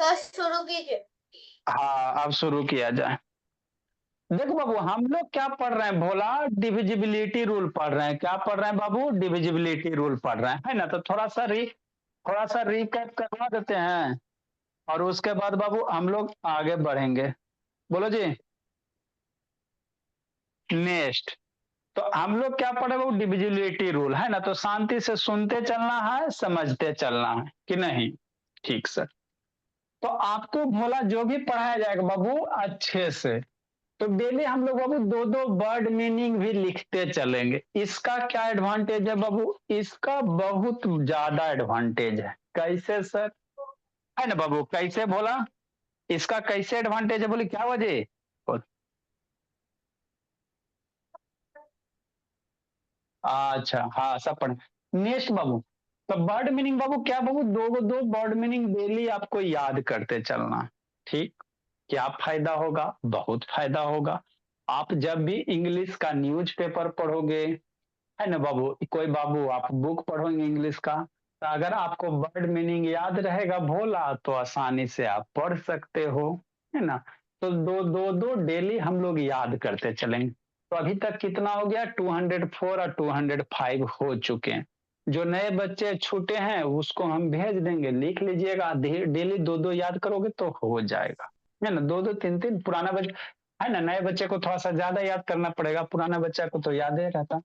Sir शुरू कीजिए। हाँ, अब शुरू किया जाए। देखो बाबू, हम लोग क्या पढ़ रहे हैं भोला? डिविजिबिलिटी रूल पढ़ रहे हैं। क्या पढ़ रहे हैं बाबू? डिविजिबिलिटी रूल पढ़ रहे हैं, है ना? तो थोड़ा सा रिकैप करवा देते हैं, और उसके बाद बाबू हम लोग आगे बढ़ेंगे। बोलो जी। नेक्स्ट। तो हम लोग क्या पढ़े बाबू? डिविजिबिलिटी रूल, है ना? तो शांति से सुनते चलना है, समझते चलना है कि नहीं? ठीक सर। तो आपको भोला जो भी पढ़ाया जाएगा बाबू अच्छे से, तो डेली हम लोग बाबू दो दो वर्ड मीनिंग भी लिखते चलेंगे। इसका क्या एडवांटेज है बाबू? इसका बहुत ज्यादा एडवांटेज है। कैसे सर? है ना बाबू? कैसे बोला? इसका कैसे एडवांटेज है? बोले क्या वजह? बोल। अच्छा, हाँ सब पढ़े। नेक्स्ट बाबू। तो वर्ड मीनिंग बाबू क्या बाबू? दो दो वर्ड मीनिंग डेली आपको याद करते चलना। ठीक। क्या फायदा होगा? बहुत फायदा होगा। आप जब भी इंग्लिश का न्यूज़पेपर पढ़ोगे, है ना बाबू, कोई बाबू आप बुक पढ़ोगे इंग्लिश का, तो अगर आपको वर्ड मीनिंग याद रहेगा भोला, तो आसानी से आप पढ़ सकते हो, है ना? तो दो दो दो डेली हम लोग याद करते चलेंगे। तो अभी तक कितना हो गया? 204 और 205 हो चुके हैं। जो नए बच्चे छूटे हैं उसको हम भेज देंगे, लिख लीजिएगा। डेली दो दो याद करोगे तो हो जाएगा, है ना? दो दो तीन तीन। पुराना बच्चा, है ना, नए बच्चे को थोड़ा सा ज्यादा याद करना पड़ेगा, पुराना बच्चा को तो याद ही रहता।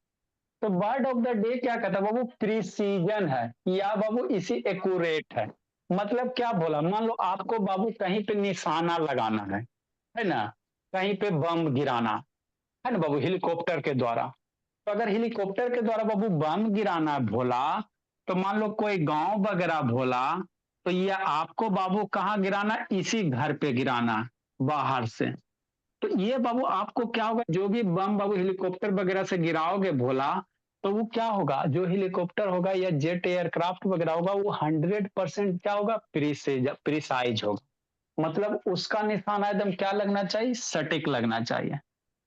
तो वर्ड ऑफ द डे क्या कहता है बाबू? प्रिसीजन है, या बाबू इसी एक्यूरेट है। मतलब क्या बोला? मान लो आपको बाबू कहीं पे निशाना लगाना है ना? कहीं पे बम गिराना, है ना बाबू, हेलीकॉप्टर के द्वारा। तो अगर हेलीकॉप्टर के द्वारा बाबू बम गिराना भोला, तो मान लो कोई गांव वगैरह भोला, तो ये आपको बाबू कहाँ गिराना? इसी घर पे गिराना, बाहर से। तो ये बाबू आपको क्या होगा? जो भी बम बाबू हेलीकॉप्टर वगैरह से गिराओगे भोला, तो वो क्या होगा? जो हेलीकॉप्टर होगा या जेट एयरक्राफ्ट वगैरह होगा, वो 100% क्या होगा? प्रिसाइज होगा। मतलब उसका निशाना एकदम क्या लगना चाहिए? सटीक लगना चाहिए,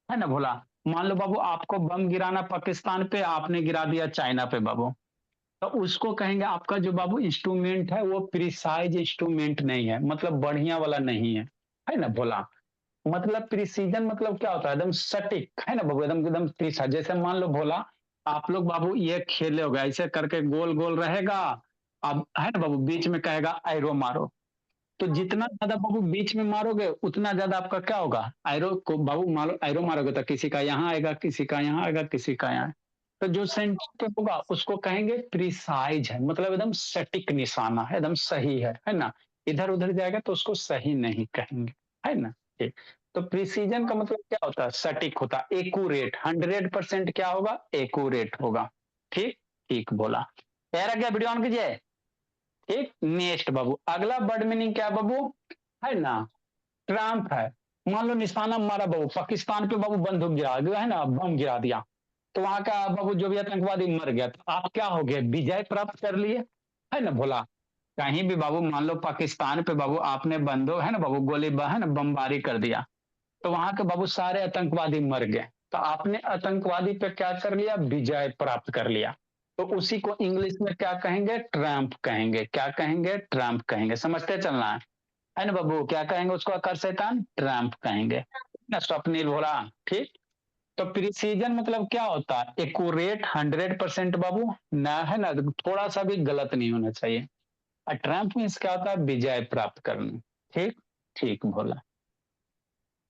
है ना भोला? मान लो बाबू आपको बम गिराना पाकिस्तान पे, आपने गिरा दिया चाइना पे बाबू, तो उसको कहेंगे आपका जो बाबू इंस्ट्रूमेंट है वो प्रिसाइज इंस्ट्रूमेंट नहीं है, मतलब बढ़िया वाला नहीं है ना भोला? मतलब प्रिसीजन मतलब क्या होता है? एकदम सटीक, है ना बाबू, एकदम एकदम प्रिसाइज। जैसे मान लो भोला, आप लोग बाबू ये खेले होगा, ऐसे करके गोल गोल रहेगा। अब है ना बाबू, बीच में कहेगा एरो मारो, तो जितना ज्यादा बाबू बीच में मारोगे उतना ज्यादा आपका क्या होगा? एरो को बाबू मारो, एरो मारोगे तो किसी का यहाँ आएगा, किसी का यहाँ आएगा, किसी का यहाँ। तो जो सेंटर पे होगा उसको कहेंगे प्रिसाइज है, मतलब एकदम सटीक निशाना है, एकदम सही है ना? इधर उधर जाएगा तो उसको सही नहीं कहेंगे, है ना? ठीक। तो प्रिसीजन का मतलब क्या होता है? सटीक होता है, एक्यूरेट। 100% क्या होगा? एक्यूरेट होगा। ठीक। ठीक बोला। तैयार है क्या? वीडियो ऑन कीजिए। ठीक। नेक्स्ट बाबू, अगला वर्ड मीनिंग क्या है बाबू? है ना, ट्रम्प है। मान लो निशाना मारा बाबू, पाकिस्तान पे बाबू बंदूक गिरा दिया, है ना, बम गिरा दिया, तो वहां का बाबू जो भी आतंकवादी मर गया, तो आप क्या हो गए? विजय प्राप्त कर लिए, है ना भोला? कहीं भी बाबू मान लो पाकिस्तान पे बाबू आपने बंदूक, है ना बाबू, गोली, है ना, बमबारी कर दिया, तो वहां के बाबू सारे आतंकवादी मर गए, तो आपने आतंकवादी पे क्या कर लिया? विजय प्राप्त कर लिया। तो उसी को इंग्लिश में क्या कहेंगे? ट्रम्प कहेंगे। क्या कहेंगे? ट्रम्प कहेंगे। समझते चलना है ना बाबू? क्या कहेंगे उसको? अकर शैतान, ट्रम्प कहेंगे ना, स्वप्निल भोला। ठीक। तो प्रिसीजन मतलब क्या होता है? एक्यूरेट, 100% बाबू ना, है ना, थोड़ा सा भी गलत नहीं होना चाहिए। और ट्रम्प मीन्स क्या होता है? विजय प्राप्त करना। ठीक। ठीक भोला।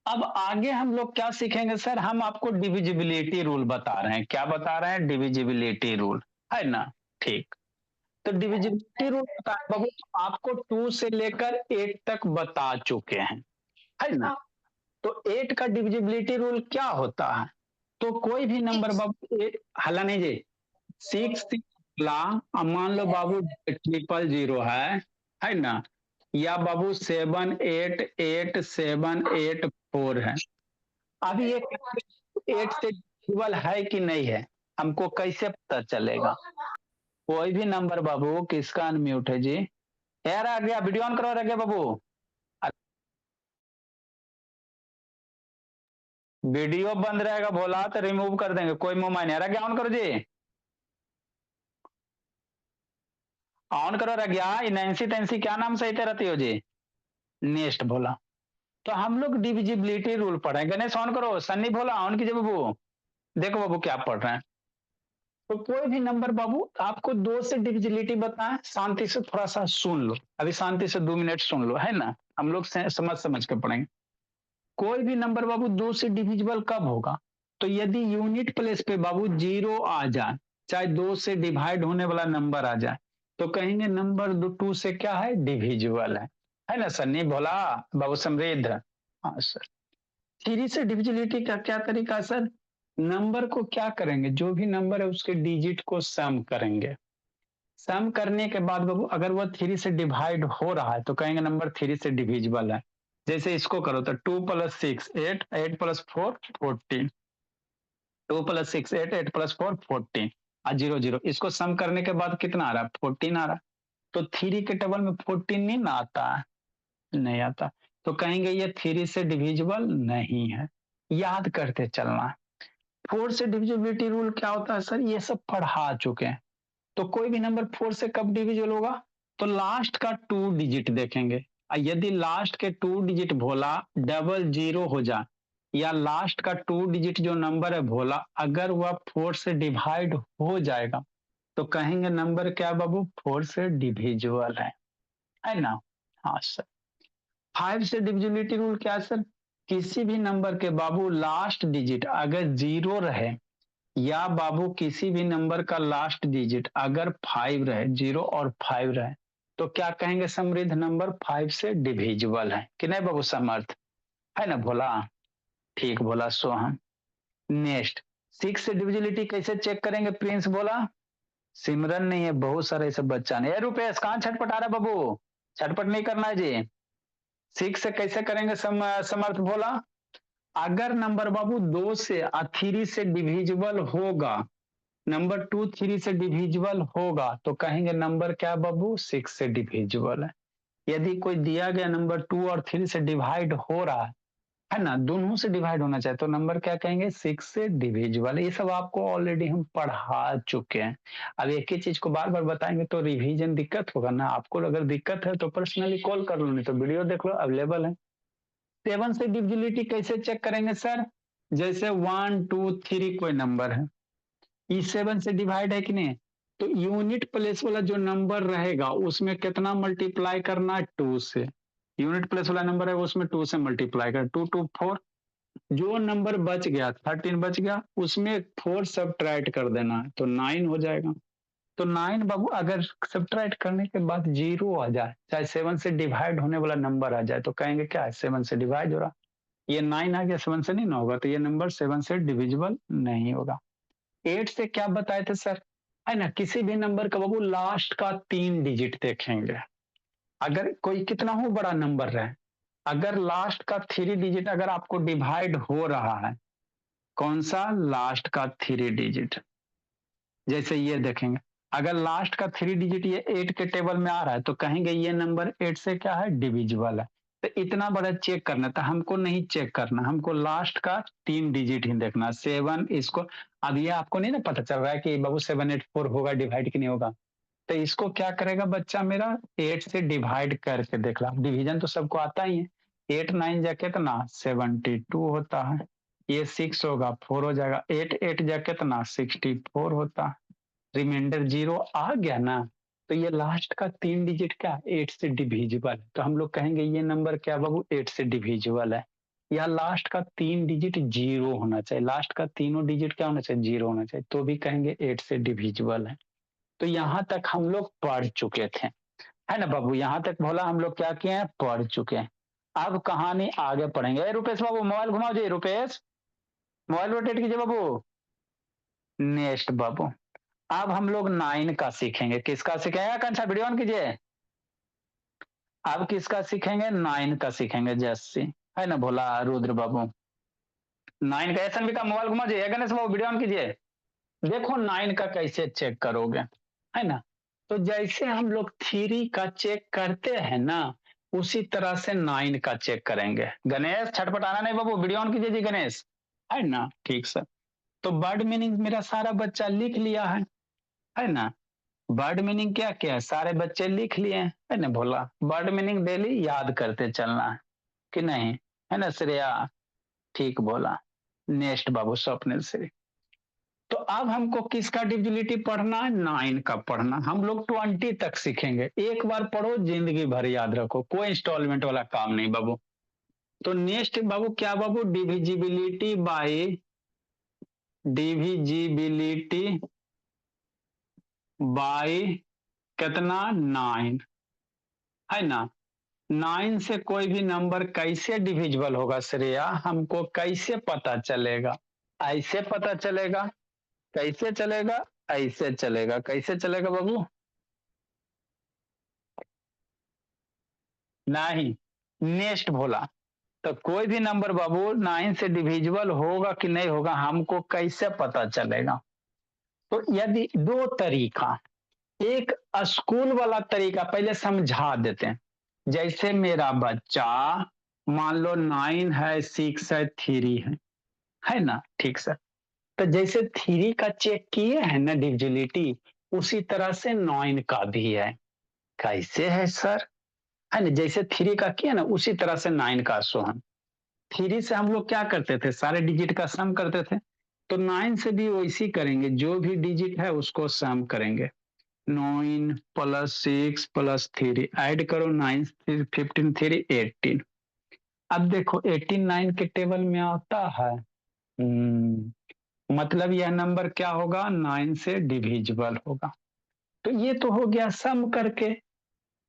अब आगे हम लोग क्या सीखेंगे सर? हम आपको डिविजिबिलिटी रूल बता रहे हैं। क्या बता रहे हैं? डिविजिबिलिटी रूल, है ना? ठीक। तो डिविजिबिलिटी रूल बता रहे हैं बाबू, तो आपको 2 से लेकर 8 तक बता चुके हैं, है ना? तो 8 का डिविजिबिलिटी रूल क्या होता है? तो कोई भी नंबर सिक्स। बाबू हल्ला नहीं जी, 6 ला, अब मान लो बाबू 000 है ना, या बाबू 788784 है। अब ये 8 से डिविजिबल है कि नहीं है, हमको कैसे पता चलेगा? कोई भी नंबर बाबू, किसका अनम्यूट है जी? यार आ गया, वीडियो ऑन करो, रह गया बाबू। वीडियो बंद रहेगा बोला तो रिमूव कर देंगे, कोई मोबाइल नहीं आ रहा। क्या ऑन करो जी, ऑन करो। रह गया नैन्सी तैन्सी क्या नाम सही रहती हो जी? नेक्स्ट बोला, तो हम लोग डिविजिबिलिटी रूल पढ़ रहे हैं। गणेश ऑन करो, सन्नी बोला ऑन कीजिए बाबू। देखो बाबू क्या पढ़ रहे हैं। तो कोई भी नंबर बाबू आपको दो से डिविजिबिलिटी बताएं, शांति से थोड़ा सा सुन लो, अभी शांति से 2 मिनट सुन लो, है ना। हम लोग समझ समझ के पढ़ेंगे। कोई भी नंबर बाबू दो से डिविजिबल कब होगा, तो यदि यूनिट प्लेस पे बाबू जीरो आ जाए, चाहे दो से डिवाइड होने वाला नंबर आ जाए, तो कहेंगे नंबर दो टू से क्या है, डिविजिबल है ना सर। नहीं बोला बाबू समृद्ध। हाँ सर। थ्री से डिविजिबिलिटी का क्या तरीका है सर, नंबर को क्या करेंगे, जो भी नंबर है उसके डिजिट को सम करेंगे। सम करने के बाद बाबू अगर वह थ्री से डिवाइड हो रहा है तो कहेंगे नंबर थ्री से डिविजिबल है। जैसे इसको करो तो 2 + 6 8, 8 + 4 14, 2 + 6 8, 8 + 4 14 और 0 0, इसको सम करने के बाद कितना आ रहा है, 14 आ रहा है। तो थ्री के टेबल में 14 नहीं ना आता है, नहीं आता, तो कहेंगे ये थ्री से डिविजिबल नहीं है। याद करते चलना। फोर से डिविजिबिलिटी रूल क्या होता है सर, ये सब पढ़ा चुके हैं। तो कोई भी नंबर फोर से कब डिविजिबल होगा, तो लास्ट का 2 डिजिट देखेंगे। यदि लास्ट के 2 डिजिट भोला डबल जीरो हो जाए, या लास्ट का 2 डिजिट जो नंबर है भोला अगर वह फोर से डिवाइड हो जाएगा, तो कहेंगे नंबर क्या बाबू, फोर से डिविजिबल है ना। हाँ सर। फाइव से डिविजिबिलिटी रूल क्या है सर, किसी भी नंबर के बाबू लास्ट डिजिट अगर जीरो रहे, या बाबू किसी भी नंबर का लास्ट डिजिट अगर 5 रहे, 0 और 5 रहे, तो क्या कहेंगे, समृद्ध नंबर 5 से डिविजिबल है कि नहीं बाबू, समर्थ है ना भोला। ठीक बोला सोहम। नेक्स्ट, सिक्स से डिविजिबिलिटी कैसे चेक करेंगे, प्रिंस बोला। सिमरन नहीं है, बहुत सारे ऐसे बच्चा नहीं है। रुपेश कहां छटपट आ रहा है बाबू, छटपट नहीं करना है जी। सिक्स से कैसे करेंगे, समर्थ बोला। अगर नंबर बाबू दो से थ्री से डिविजिबल होगा, नंबर टू थ्री से डिविजिबल होगा, तो कहेंगे नंबर क्या बाबू, सिक्स से डिविजिबल है। यदि कोई दिया गया नंबर टू और थ्री से डिवाइड हो रहा है ना, दोनों से डिवाइड होना चाहिए, तो नंबर क्या कहेंगे, सिक्स से डिविजिबल। ये सब आपको ऑलरेडी हम पढ़ा चुके हैं। अब एक ही चीज को बार बार बताएंगे तो रिवीजन दिक्कत होगा ना आपको। अगर दिक्कत है तो पर्सनली कॉल कर लो, नहीं तो वीडियो देख लो, अवेलेबल है। सेवन से डिविजिबिलिटी कैसे चेक करेंगे सर, जैसे 1 2 3 कोई नंबर है, ई सेवन से डिवाइड है कि नहीं, तो यूनिट प्लेस वाला जो नंबर रहेगा उसमें कितना मल्टीप्लाई करना है, टू से। यूनिट प्लेस वाला नंबर है उसमें टू से मल्टीप्लाई कर, 2 2 4। जो नंबर बच गया 13 बच गया, उसमें फोर सब्ट्रैक्ट कर देना है तो 9 हो जाएगा। तो 9 बाबू अगर सब्ट्रैक्ट करने के बाद जीरो आ जाए, चाहे सेवन से डिवाइड होने वाला नंबर आ जाए, तो कहेंगे क्या है, सेवन से डिवाइड हो रहा। ये 9 आ गया, सेवन से नहीं ना होगा, तो ये नंबर सेवन से डिविजिबल नहीं होगा। एट से क्या बताए थे सर, है ना, किसी भी नंबर का बाबू लास्ट का 3 डिजिट देखेंगे। अगर कोई कितना हो बड़ा नंबर रहे, अगर लास्ट का 3 डिजिट अगर आपको डिवाइड हो रहा है, कौन सा, लास्ट का 3 डिजिट, जैसे ये देखेंगे, अगर लास्ट का 3 डिजिट ये 8 के टेबल में आ रहा है, तो कहेंगे ये नंबर 8 से क्या है, डिविजिबल है। तो इतना बड़ा चेक करना था, हमको नहीं चेक करना, हमको लास्ट का 3 डिजिट ही देखना, सेवन इसको। अब ये आपको नहीं ना पता चल रहा है कि बाबू 784 होगा डिवाइड कि नहीं होगा, तो इसको क्या करेगा बच्चा मेरा, 8 से डिवाइड करके देख ला, डिवीजन तो सबको आता ही है। 8 9 जा कितना, 72 होता है। ये 6 होगा, 4 हो जाएगा, 8 8 जा कितना, 64 होता है। रिमाइंडर जीरो आ गया ना, तो ये लास्ट का 3 डिजिट क्या, 8 से डिविजिबल है, तो हम लोग कहेंगे ये नंबर क्या बाबू, 8 से डिविजिबल है। या लास्ट का 3 डिजिट जीरो होना चाहिए, लास्ट का तीनों डिजिट क्या होना चाहिए, जीरो होना चाहिए, तो भी कहेंगे 8 से डिविजिबल है। तो यहाँ तक हम लोग पढ़ चुके थे, है ना बाबू, यहाँ तक भोला हम लोग क्या किए हैं, पढ़ चुके हैं। अब कहानी आगे पढ़ेंगे। रुपेश बाबू मोबाइल घुमाओ जी, रुपेश मोबाइल रोटेट कीजिए बाबू। नेक्स्ट बाबू, अब हम लोग 9 का सीखेंगे, किसका सीखेंगे, कौन सा वीडियो ऑन कीजिए। अब किसका सीखेंगे, 9 का सीखेंगे, जैसी है ना भोला रुद्र बाबू। 9 का एसएनबी का मोबाइल घुमा जी, गणेश बाबू वीडियो ऑन कीजिए। देखो 9 का कैसे चेक करोगे, है ना। तो जैसे हम लोग थ्री का चेक करते हैं ना, उसी तरह से 9 का चेक करेंगे। गणेश छटपटाना नहीं बाबू, वीडियो ऑन कीजिए जी गणेश, है ना, ठीक सर। तो वर्ड मीनिंग मेरा सारा बच्चा लिख लिया है ना। वर्ड मीनिंग क्या क्या है, सारे बच्चे लिख लिए हैं, है ना भोला। वर्ड मीनिंग डेली याद करते चलना है कि नहीं, है ना श्रेया, ठीक बोला। नेक्स्ट बाबू स्वप्निल श्री। तो अब हमको किसका डिविजिबिलिटी पढ़ना है, 9 का पढ़ना। हम लोग 20 तक सीखेंगे, एक बार पढ़ो जिंदगी भर याद रखो, कोई इंस्टॉलमेंट वाला काम नहीं बाबू। तो नेक्स्ट बाबू क्या बाबू, डिविजिबिलिटी बाय, डिविजिबिलिटी बाय कितना, 9, है ना। 9 से कोई भी नंबर कैसे डिविजिबल होगा श्रेया, हमको कैसे पता चलेगा, ऐसे पता चलेगा, कैसे चलेगा, ऐसे चलेगा, कैसे चलेगा बाबू, नहीं, नेक्स्ट भोला। तो कोई भी नंबर बाबू 9 से डिविजिबल होगा कि नहीं होगा, हमको कैसे पता चलेगा। तो यदि दो तरीका, एक स्कूल वाला तरीका पहले समझा देते हैं। जैसे मेरा बच्चा मान लो 9 है, 6 है, 3 है ना, ठीक सर। तो जैसे 3 का चेक किए हैं ना डिविजिबिलिटी, उसी तरह से 9 का भी है। कैसे है सर, है ना, जैसे 3 का किया ना उसी तरह से 9 का सोहन। 3 से हम लोग क्या करते थे, सारे डिजिट का सम करते थे। तो 9 से भी वैसी करेंगे, जो भी डिजिट है उसको सम करेंगे। 9 प्लस 6 प्लस 3 ऐड करो, 9 15 3 18। अब देखो 18 9 के टेबल में आता है। मतलब यह नंबर क्या होगा, 9 से डिविजिबल होगा। तो ये तो हो गया सम करके,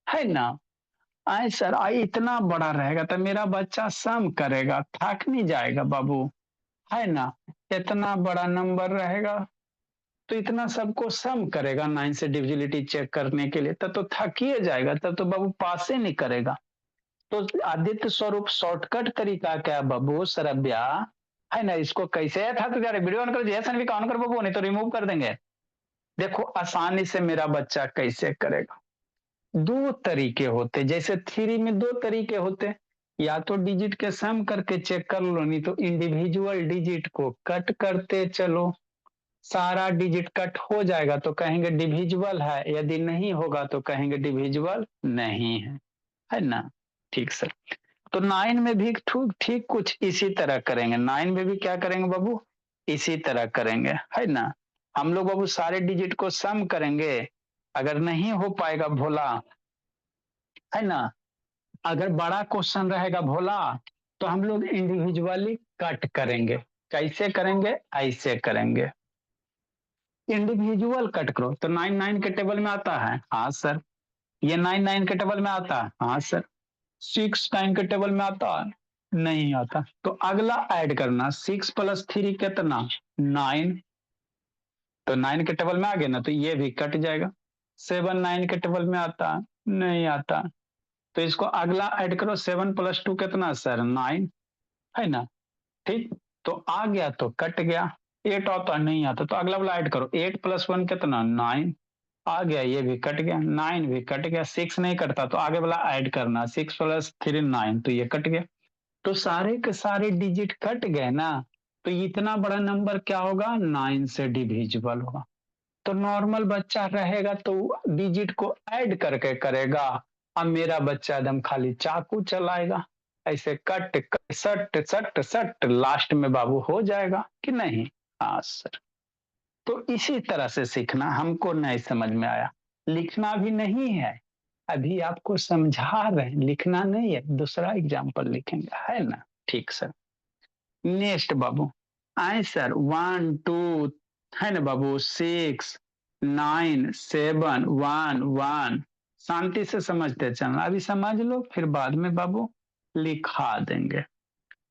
है ना। आए सर आई इतना बड़ा रहेगा तो मेरा बच्चा सम करेगा, थक नहीं जाएगा बाबू, है ना। इतना बड़ा नंबर रहेगा तो इतना सबको सम करेगा 9 से डिविजिबिलिटी चेक करने के लिए, तब तो थकिए जाएगा, तब तो बाबू पास ही नहीं करेगा। तो आदित्य स्वरूप शॉर्टकट तरीका क्या है बाबू, सरब्या, है ना। इसको कैसे था तो यार वीडियो ऑन कर, जैसन भी ऑन कर बाबू, नहीं तो रिमूव कर देंगे। देखो आसानी से मेरा बच्चा कैसे करेगा, दो तरीके होते, जैसे 3 में दो तरीके होते, या तो डिजिट के सम करके चेक कर लो, नहीं तो इंडिविजुअल डिजिट को कट करते चलो। सारा डिजिट कट हो जाएगा तो कहेंगे डिविजिबल है, यदि नहीं होगा तो कहेंगे डिविजिबल नहीं है ना। ठीक सर। तो 9 में भी ठीक ठीक कुछ इसी तरह करेंगे, 9 में भी क्या करेंगे बाबू, इसी तरह करेंगे, है ना। हम लोग बाबू सारे डिजिट को सम करेंगे, अगर नहीं हो पाएगा भोला, है ना, अगर बड़ा क्वेश्चन रहेगा भोला, तो हम लोग इंडिविजुअली कट करेंगे। कैसे करेंगे, ऐसे करेंगे, इंडिविजुअल कट करो। तो 9 9 के टेबल में आता है, हाँ सर। ये 9 9 के टेबल में आता है, हाँ सर। 6 9 के टेबल में आता है, नहीं आता। तो अगला ऐड करना, 6 प्लस 3 कितना, 9। तो 9 के टेबल में आ गए ना, तो ये भी कट जाएगा। 7 9 के टेबल में आता है, नहीं आता। तो इसको अगला ऐड करो, 7 प्लस 2 कितना सर, 9, है ना। ठीक, तो आ गया तो कट गया। 8 आता नहीं आता, तो अगला वाला ऐड करो, 8 प्लस 1 कितना, 9, आ गया, ये भी कट गया, 9 भी कट गया। 6 नहीं कटता तो आगे वाला ऐड करना, 6 प्लस 3 9, तो ये कट गया। तो सारे के सारे डिजिट कट गए ना, तो इतना बड़ा नंबर क्या होगा, 9 से डिविजिबल होगा। तो नॉर्मल बच्चा रहेगा तो डिजिट को ऐड करके करेगा। अब मेरा बच्चा एकदम खाली चाकू चलाएगा, ऐसे कट कट सट सट सट, लास्ट में बाबू हो जाएगा कि नहीं। हाँ सर। तो इसी तरह से सीखना, हमको नहीं समझ में आया, लिखना भी नहीं है, अभी आपको समझा रहे हैं, लिखना नहीं है, दूसरा एग्जाम्पल लिखेंगे, है ना। ठीक सर। नेक्स्ट बाबू, आए सर 1 2, है ना बाबू, 6 9 7 1 1। शांति से समझते चलना, अभी समझ लो फिर बाद में बाबू लिखा देंगे।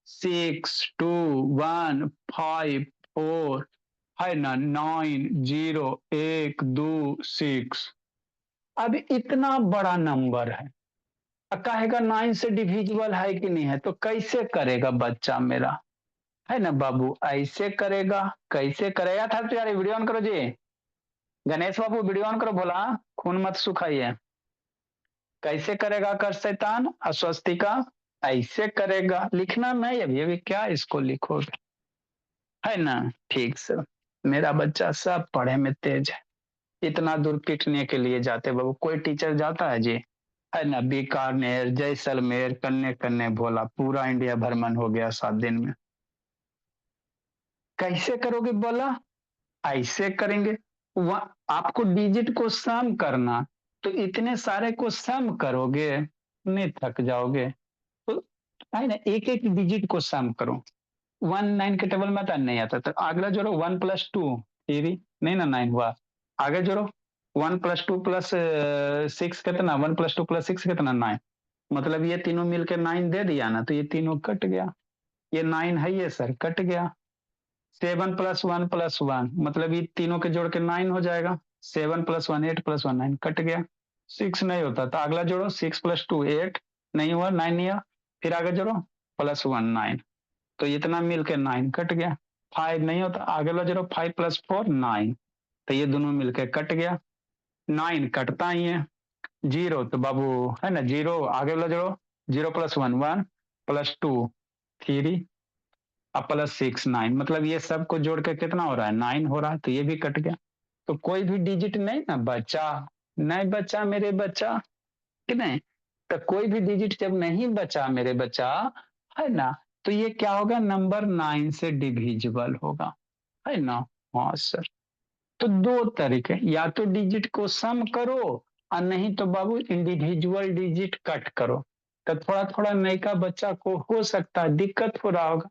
6 2 1 5 4, है ना, 9 0 1 2 6। अब इतना बड़ा नंबर है, कहेगा 9 से डिविजिबल है कि नहीं है, तो कैसे करेगा बच्चा मेरा, है ना बाबू, ऐसे करेगा। कैसे करेगा था तो यार वीडियो ऑन करो जी, गणेश बाबू वीडियो ऑन करो, बोला खून मत सुखाइए। कैसे करेगा कर शैतान अस्वस्तिका, ऐसे करेगा, लिखना नहीं अभी, अभी क्या इसको लिखोगे, है ना। ठीक से, मेरा बच्चा सब पढ़े में तेज है, इतना दूर पीटने के लिए जाते बाबू, कोई टीचर जाता है जी? है ना, बीकानेर, जैसलमेर, कन्ने कन्ने भोला, पूरा इंडिया भ्रमण हो गया 7 दिन में। कैसे करोगे बोला? ऐसे करेंगे। आपको डिजिट को सम करना, तो इतने सारे को सम करोगे, नहीं थक जाओगे? तो है ना, एक एक डिजिट को सम करो। 1 9 के टेबल में आता नहीं आता, तो अगला जोड़ो 1 + 2 3, नहीं ना 9 हुआ। आगे जोड़ो 1 + 2 + 6 कितना, 1 + 2 + 6 कितना 9। मतलब ये तीनों मिलकर 9 दे दिया ना, तो ये तीनों कट गया। ये 9 है ये सर, कट गया। 7 + 1 + 1 मतलब ये तीनों के जोड़ के 9 हो जाएगा। 7 + 1 8 + 1 9, कट गया। 6 नहीं होता तो अगला जोड़ो, 6 + 2 8, नहीं हुआ, 9 नहीं हुआ। फिर आगे जोड़ो +1 9, तो इतना मिल के 9 कट गया। 5 नहीं होता, आगे लो जोड़ो 5 + 4 9, तो ये दोनों मिलके कट गया। 9 कटता ही है। 0 तो बाबू है ना 0, आगे लो जोड़ो 0 + 1 1 + 2 3 अब +6 9, मतलब ये सब को जोड़ के कितना हो रहा है, 9 हो रहा है, तो ये भी कट गया। तो कोई भी डिजिट नहीं ना बचा, नहीं बचा मेरे बच्चा, कि नहीं? तो कोई भी डिजिट जब नहीं बचा मेरे बच्चा, है ना, तो ये क्या होगा, नंबर 9 से डिविजिबल होगा, है ना? हाँ सर। तो दो तरीके, या तो डिजिट को सम करो, और नहीं तो बाबू इंडिविजुअल डिजिट कट करो। तो थोड़ा थोड़ा नयका बच्चा को हो सकता है दिक्कत हो रहा होगा,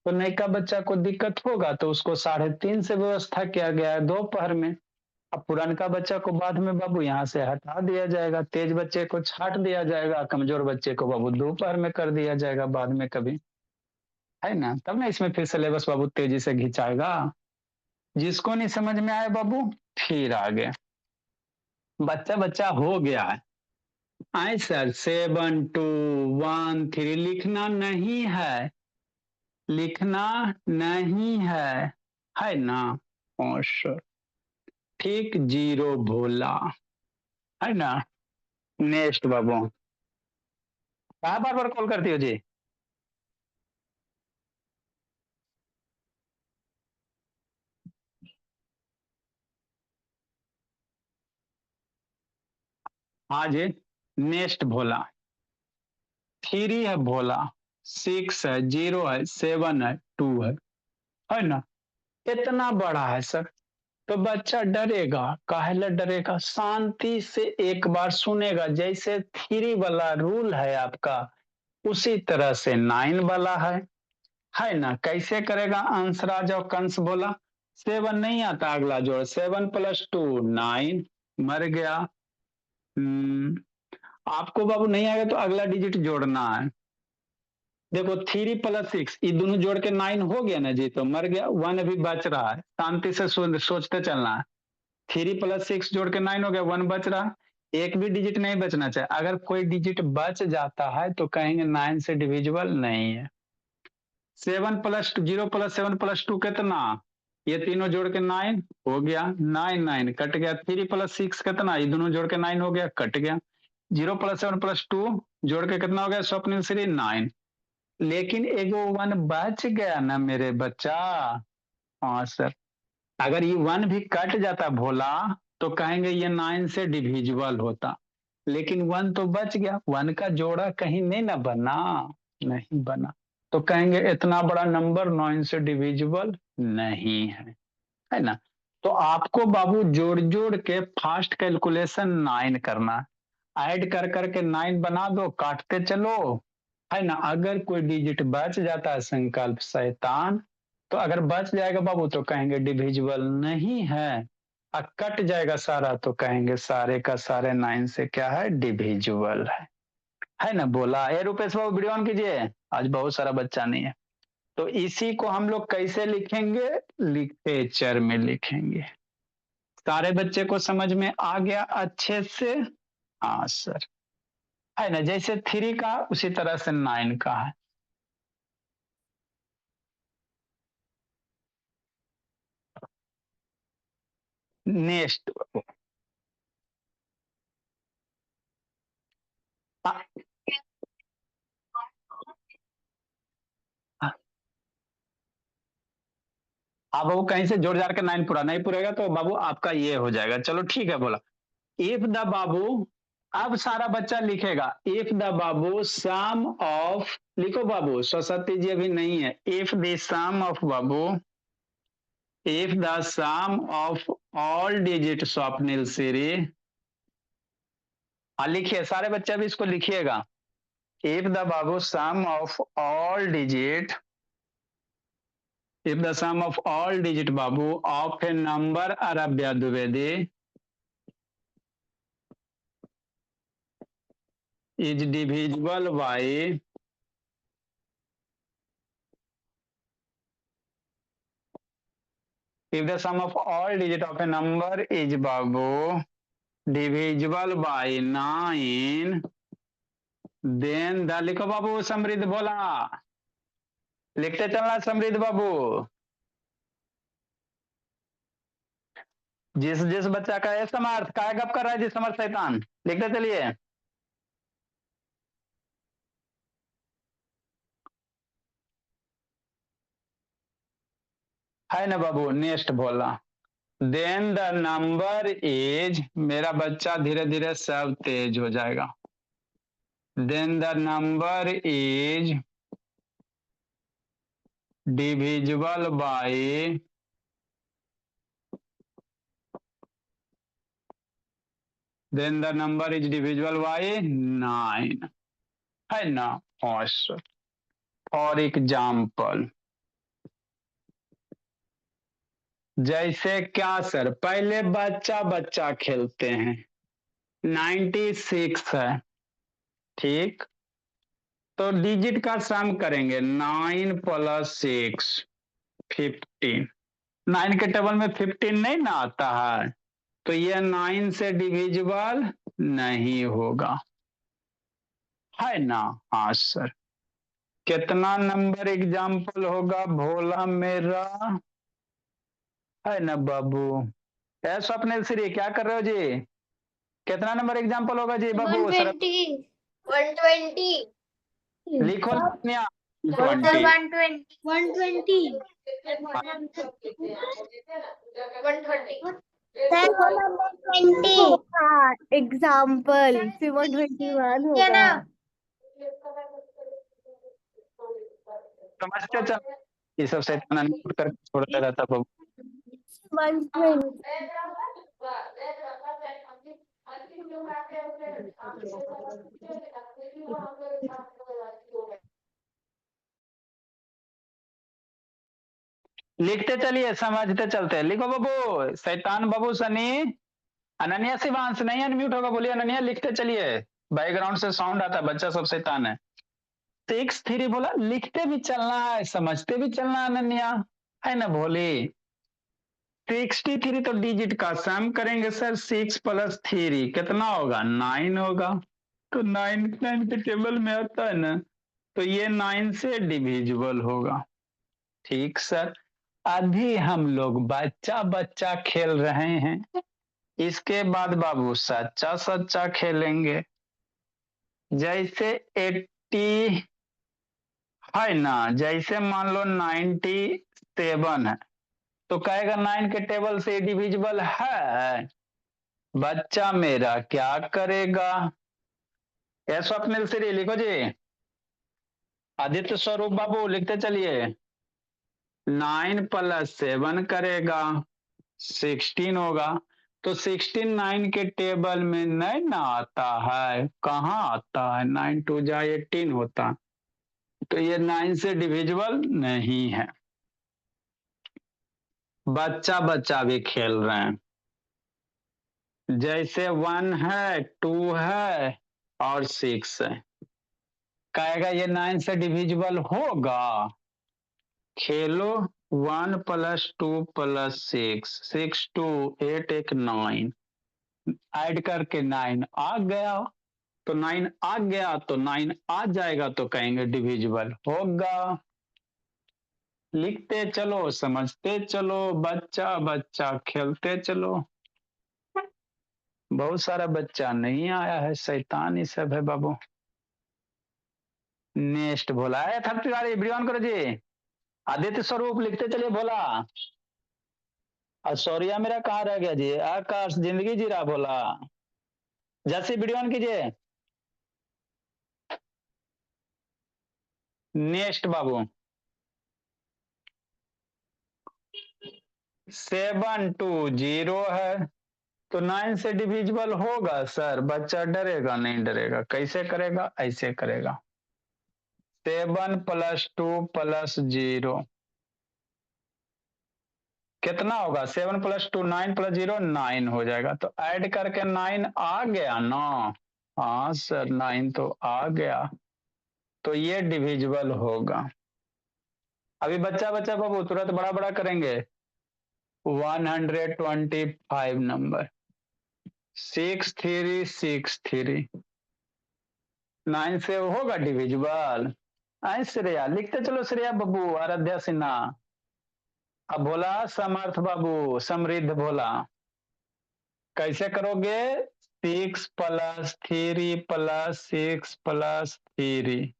तो नयका बच्चा को दिक्कत होगा तो उसको 3:30 से व्यवस्था किया गया है दोपहर में। अब पुरनका बच्चा को बाद में बाबू यहाँ से हटा दिया जाएगा, तेज बच्चे को छाट दिया जाएगा, कमजोर बच्चे को बाबू दोपहर में कर दिया जाएगा बाद में कभी, है ना? तब ना इसमें फिर सिलेबस बाबू तेजी से घिंचाएगा। जिसको नहीं समझ में आए बाबू, फिर आगे बच्चा बच्चा हो गया है। आए सर, 7 2 1 3 लिखना नहीं है, लिखना नहीं है ना? और सर ठीक, 0 भोला, है ना? नेक्स्ट बाबू। कहा बार बार कॉल करती हो जी? हाँ जी। नेक्स्ट भोला, 3 है भोला, 6 है, 0 है, 7 है, 2 है ना? इतना बड़ा है सर, तो बच्चा डरेगा, काहे डरेगा? शांति से एक बार सुनेगा, जैसे 3 वाला रूल है आपका, उसी तरह से 9 वाला है ना? कैसे करेगा? अंशराज और कंस बोला, 7 नहीं आता, अगला जोड़ 7 + 2 9, मर गया। आपको बाबू नहीं आएगा तो अगला डिजिट जोड़ना है। देखो 3 + 6, ये दोनों जोड़ के 9 हो गया ना जी, तो मर गया। 1 अभी बच रहा है, शांति से सोचते चलना है। 3 + 6 जोड़ के 9 हो गया, 1 बच रहा है। एक भी डिजिट नहीं बचना चाहिए, अगर कोई डिजिट बच जाता है तो कहेंगे 9 से डिविजिबल नहीं है। 0 + 7 + 2 कितना, ये तीनों जोड़ के 9 हो गया, 9 9 कट गया। 3 + 6 कितना, ये दोनों जोड़ के 9 हो गया, कट गया। 0 + 7 + 2 जोड़ के कितना हो गया, स्वप्निल श्री 9। लेकिन एगो 1 बच गया ना मेरे बच्चा। हाँ सर, अगर ये 1 भी कट जाता भोला, तो कहेंगे ये 9 से डिविजिबल होता। लेकिन 1 तो बच गया, 1 का जोड़ा कहीं नहीं ना बना, नहीं बना, तो कहेंगे इतना बड़ा नंबर 9 से डिविजिबल नहीं है ना? तो आपको बाबू जोड़ जोड़ के फास्ट कैलकुलेशन 9 करना, ऐड कर करके 9 बना दो, काटते चलो, है ना? अगर कोई डिजिट बच जाता है, संकल्प शैतान, तो अगर बच जाएगा बाबू तो कहेंगे डिविजिबल नहीं है, और कट जाएगा सारा तो कहेंगे सारे का सारे 9 से क्या है, डिविजिबल है ना? बोला ए रुपेश बाबू, वीडियो ऑन कीजिए, आज बहुत सारा बच्चा नहीं है। तो इसी को हम लोग कैसे लिखेंगे, लिटरेचर में लिखेंगे। सारे बच्चे को समझ में आ गया अच्छे से? हाँ सर, है ना? जैसे 3 का उसी तरह से 9 का है। नेक्स्ट, हाँ बाबू, कहीं से जोड़ जाड़ के 9 पूरा नहीं पूरेगा तो बाबू आपका ये हो जाएगा। चलो ठीक है, बोला इफ द बाबू, अब सारा बच्चा लिखेगा इफ द बाबू सम ऑफ, लिखो बाबू, सरस्वती जी अभी नहीं है। इफ द सम ऑफ बाबू, if the sum of all digit Swapnil Shri, हाँ लिखिए सारे बच्चे भी इसको लिखिएगा। इफ द बाबू sum of all digit, if the sum of all digit babu of a number Arabya Dwivedi is divisible by, if the sum of all digit of a number is babu divisible by 9, then the, लिखो बाबू समृद्ध बोला, लिखते चलना समृद्ध बाबू। जिस जिस बच्चा का है समर्थ, काय गप कर रहा है जिस समर्थ शैतान, लिखते चलिए। है ना बाबू, नेक्स्ट बोला देन द नंबर इज, मेरा बच्चा धीरे धीरे सब तेज हो जाएगा। Then the number is divisible by, then the number is divisible by 9, है ना। फॉर एग्जाम्पल, जैसे क्या सर, पहले बच्चा बच्चा खेलते हैं। 96 है, ठीक, तो डिजिट का सम करेंगे 9 + 6 15। 9 के टेबल में 15 नहीं ना आता है, तो यह 9 से डिविजिबल नहीं होगा, है ना। हाँ सर, कितना नंबर एग्जाम्पल होगा भोला मेरा, है ना बाबू। ए स्वप्निल श्री क्या कर रहे हो जी, कितना नंबर एग्जाम्पल होगा जी बाबू? 120 120 लिखो ना 120 20। 120 एग्जाम्पल फिर 121 क्या होगा। ना समझते चल, ये सब शैतान नोट करके छोड़ता रहता बाबू। 120 लिखते चलिए, समझते चलते, लिखो बाबू। शैतान बाबू सनी, अनन्या शिवांश नहीं अनम्यूट होगा, बोलिए अनन्या, लिखते चलिए। बैकग्राउंड से साउंड आता है, बच्चा सब शैतान है। 6 3 बोला, लिखते भी चलना है समझते भी चलना है अनन्या, है ना भोली। 63 तो डिजिट का सम करेंगे सर, 6 + 3 कितना होगा? 9 होगा। तो 9 9 के टेबल में आता है ना, तो ये 9 से डिविजिबल होगा। ठीक सर, अभी हम लोग बच्चा बच्चा खेल रहे हैं, इसके बाद बाबू सच्चा सच्चा खेलेंगे। जैसे 80 है ना, जैसे मान लो 97 है, तो कहेगा 9 के टेबल से डिविजिबल है। बच्चा मेरा क्या करेगा? ये स्वप्निल श्री लिखो जी। आदित्य स्वरूप बाबू लिखते चलिए। 9 + 7 करेगा 16 होगा। तो 16 9 के टेबल में नहीं ना आता है, कहाँ आता है? 9 2 जा 18 होता, तो ये 9 से डिविजिबल नहीं है। बच्चा बच्चा भी खेल रहे हैं, जैसे 1 है 2 है और 6 है, कहेगा ये 9 से डिविजिबल होगा। खेलो 1 + 2 + 6 6 2 8 1 9, ऐड करके 9 आ गया। तो 9 आ गया तो 9 आ जाएगा, तो कहेंगे डिविजिबल होगा। लिखते चलो समझते चलो, बच्चा बच्चा खेलते चलो। बहुत सारा बच्चा नहीं आया है, शैतान ही सब है बाबू। नेक्स्ट बोला है, थक तिवारी वीडियो ऑन करो जी। आदित्य स्वरूप लिखते चलिए भोला। सौर्या मेरा कहाँ रह गया जी? आकाश जिंदगी जी रहा बोला। जैसे वीडियो ऑन कीजिए। नेक्स्ट बाबू। 720 है तो 9 से डिविजिबल होगा सर? बच्चा डरेगा नहीं डरेगा? कैसे करेगा? ऐसे करेगा। 7 + 2 + 0 कितना होगा? 7 + 2 9 + 0 9 हो जाएगा। तो ऐड करके 9 आ गया ना? हाँ सर 9 तो आ गया। तो ये डिविजिबल होगा। अभी बच्चा बच्चा बाबू तुरंत बड़ा बड़ा करेंगे। 125 नंबर। 6363 9 से होगा डिविजिबल? आई श्रेया लिखते चलो। श्रेया बाबू, आराध्या सिन्हा। अब भोला समर्थ बाबू, समृद्ध भोला। कैसे करोगे? 6 + 3 + 6 + 3।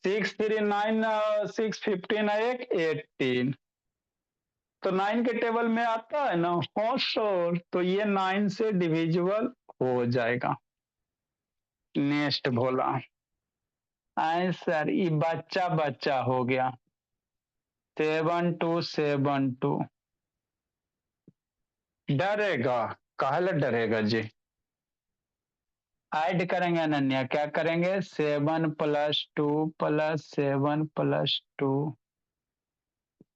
6 3 9 6 15 एक 18। तो 9 के टेबल में आता है ना? हाँ सर, तो ये 9 से डिविजिबल हो जाएगा। नेक्स्ट भोला। आई सर ये बच्चा बच्चा हो गया। 7272। डरेगा? काहे डरेगा जी? ऐड करेंगे अनन्या, क्या करेंगे? 7 + 2 + 7 + 2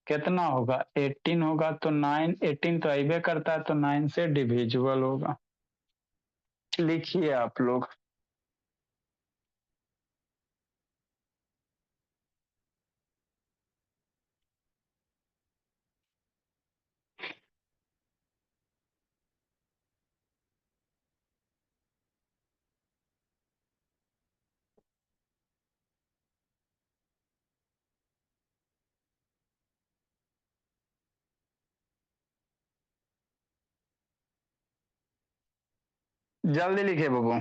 कितना होगा? 18 होगा। तो 9 18 तो अबे करता है, तो 9 से डिविजिबल होगा। लिखिए आप लोग। जल्दी लिखिए बाबू।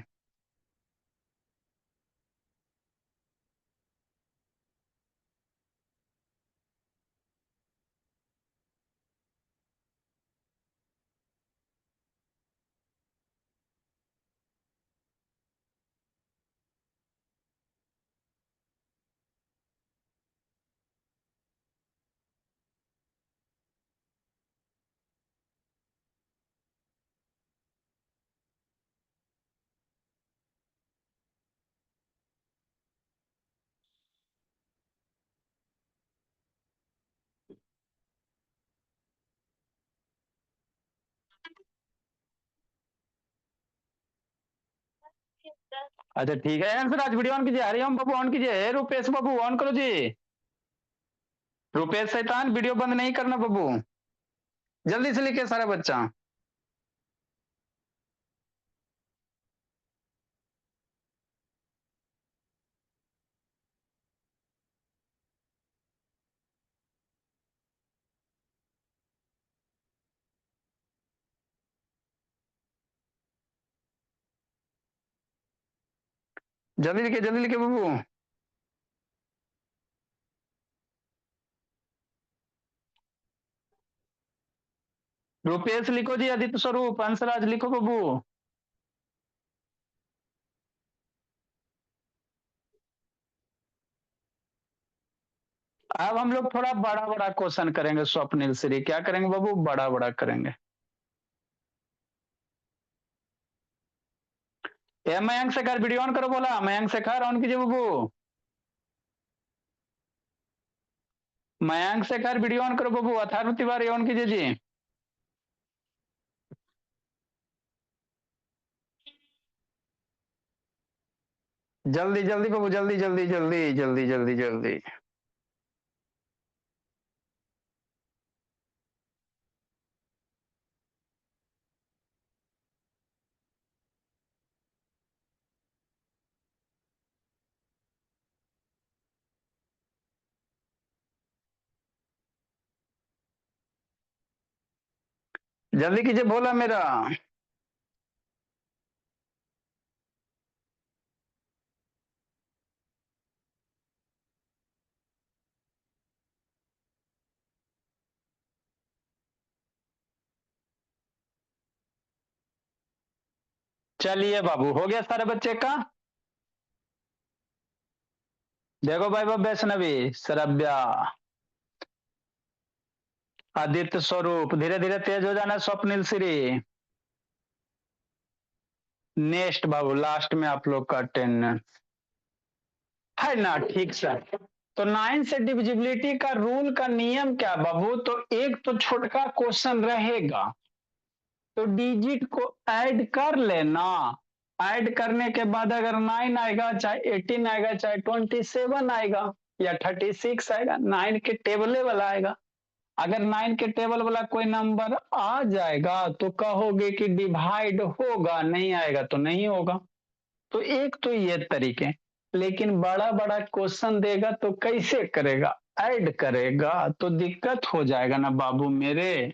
अच्छा ठीक है आंसर। आज वीडियो ऑन कीजिए। हरिओम बाबू ऑन कीजिए। रुपेश बाबू ऑन करो जी। रुपेश शैतान वीडियो बंद नहीं करना बाबू। जल्दी से लिखिए सारा बच्चा। जल्दी लिखिए बाबू। रुपेश लिखो जी। आदित्य स्वरूप अंशराज लिखो बाबू। अब हम लोग थोड़ा बड़ा बड़ा क्वेश्चन करेंगे। स्वप्निल श्री क्या करेंगे बाबू? बड़ा बड़ा करेंगे। ए मयंक शेखर वीडियो ऑन करो बोला। मयंक शेखर ऑन कीजिए बाबू। मयंक शेखर वीडियो ऑन करो बाबू। अथर्व तिवारी ऑन कीजिए जी। जल्दी जल्दी बाबू, जल्दी जल्दी जल्दी जल्दी जल्दी जल्दी। जल्दी कीजिए बोला मेरा। चलिए बाबू, हो गया सारे बच्चे का? देखो भाई वैष्णवी, श्रव्या, आदित्य स्वरूप, धीरे धीरे तेज हो जाना। स्वप्निल श्री, नेक्स्ट बाबू, लास्ट में आप लोग का अटेंडेंस है ना? ठीक सर। तो 9 से डिविजिबिलिटी का रूल का नियम क्या बाबू? तो एक तो छोटका क्वेश्चन रहेगा, तो डिजिट को ऐड कर लेना। ऐड करने के बाद अगर 9 आएगा, चाहे 18 आएगा, चाहे 27 आएगा या 36 आएगा, 9 के टेबल वाला आएगा। अगर 9 के टेबल वाला कोई नंबर आ जाएगा तो कहोगे कि डिवाइड होगा, नहीं आएगा तो नहीं होगा। तो एक तो ये तरीके, लेकिन बड़ा बड़ा क्वेश्चन देगा तो कैसे करेगा? ऐड करेगा तो दिक्कत हो जाएगा ना बाबू मेरे।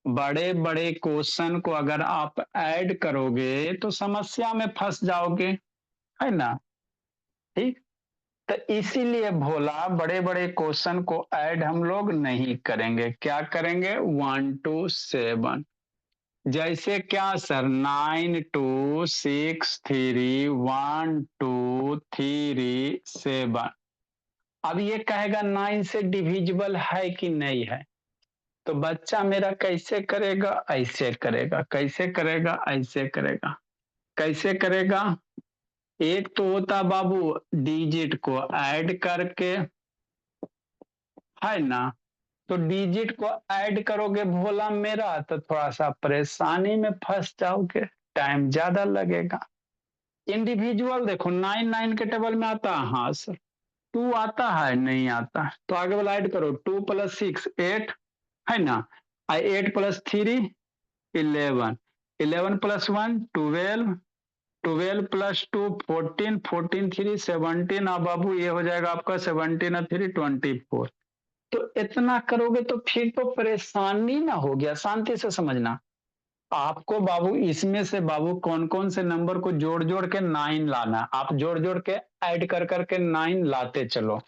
बड़े बड़े क्वेश्चन को अगर आप ऐड करोगे तो समस्या में फंस जाओगे, है ना? ठीक, तो इसीलिए भोला बड़े बड़े क्वेश्चन को ऐड हम लोग नहीं करेंगे। क्या करेंगे? 1 to 7। जैसे क्या सर? 9 2 6 3 1 2 3 7। अब ये कहेगा 9 से डिविजिबल है कि नहीं है, तो बच्चा मेरा कैसे करेगा? ऐसे करेगा। कैसे करेगा? ऐसे करेगा। कैसे करेगा? एक तो होता बाबू डिजिट को ऐड करके, है ना? तो डिजिट को ऐड करोगे भोला मेरा तो थोड़ा सा परेशानी में फंस जाओगे, टाइम ज्यादा लगेगा। इंडिविजुअल देखो, 9 के टेबल में आता है, हाँ सर। 2 आता है, नहीं आता है, तो आगे वाला ऐड करो। 2 + 6 8, है ना? 8 + 3 11, 11 + 1 12, 12 + 2 14, 14 3 17। अब बाबू ये हो जाएगा आपका 17 और 3 24। तो इतना करोगे तो फिर तो परेशानी ना हो गया। शांति से समझना, आपको बाबू इसमें से बाबू कौन कौन से नंबर को जोड़ जोड़ के 9 लाना, आप जोड़ जोड़ के ऐड कर करके 9 लाते चलो,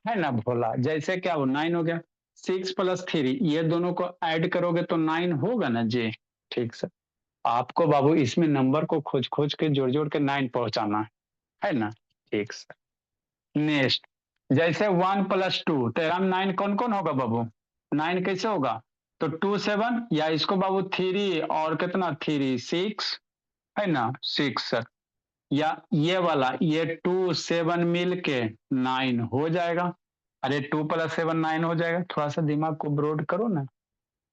है ना भोला? जैसे क्या हो, 9 हो गया, 6 + 3 ये दोनों को ऐड करोगे तो 9 होगा ना जी? ठीक सर। आपको बाबू इसमें नंबर को खोज खोज के जोड़ जोड़ के 9 पहुंचाना है ना? ठीक सर। नेक्स्ट, जैसे 1 + 2, तेरह में 9 कौन कौन होगा बाबू? 9 कैसे होगा? तो 2 7, या इसको बाबू 3 और कितना 3 6, है ना? 6 सर। या ये वाला, ये 2 7 मिल के 9 हो जाएगा। अरे 2 + 7 9 हो जाएगा, थोड़ा सा दिमाग को ब्रॉड करो ना।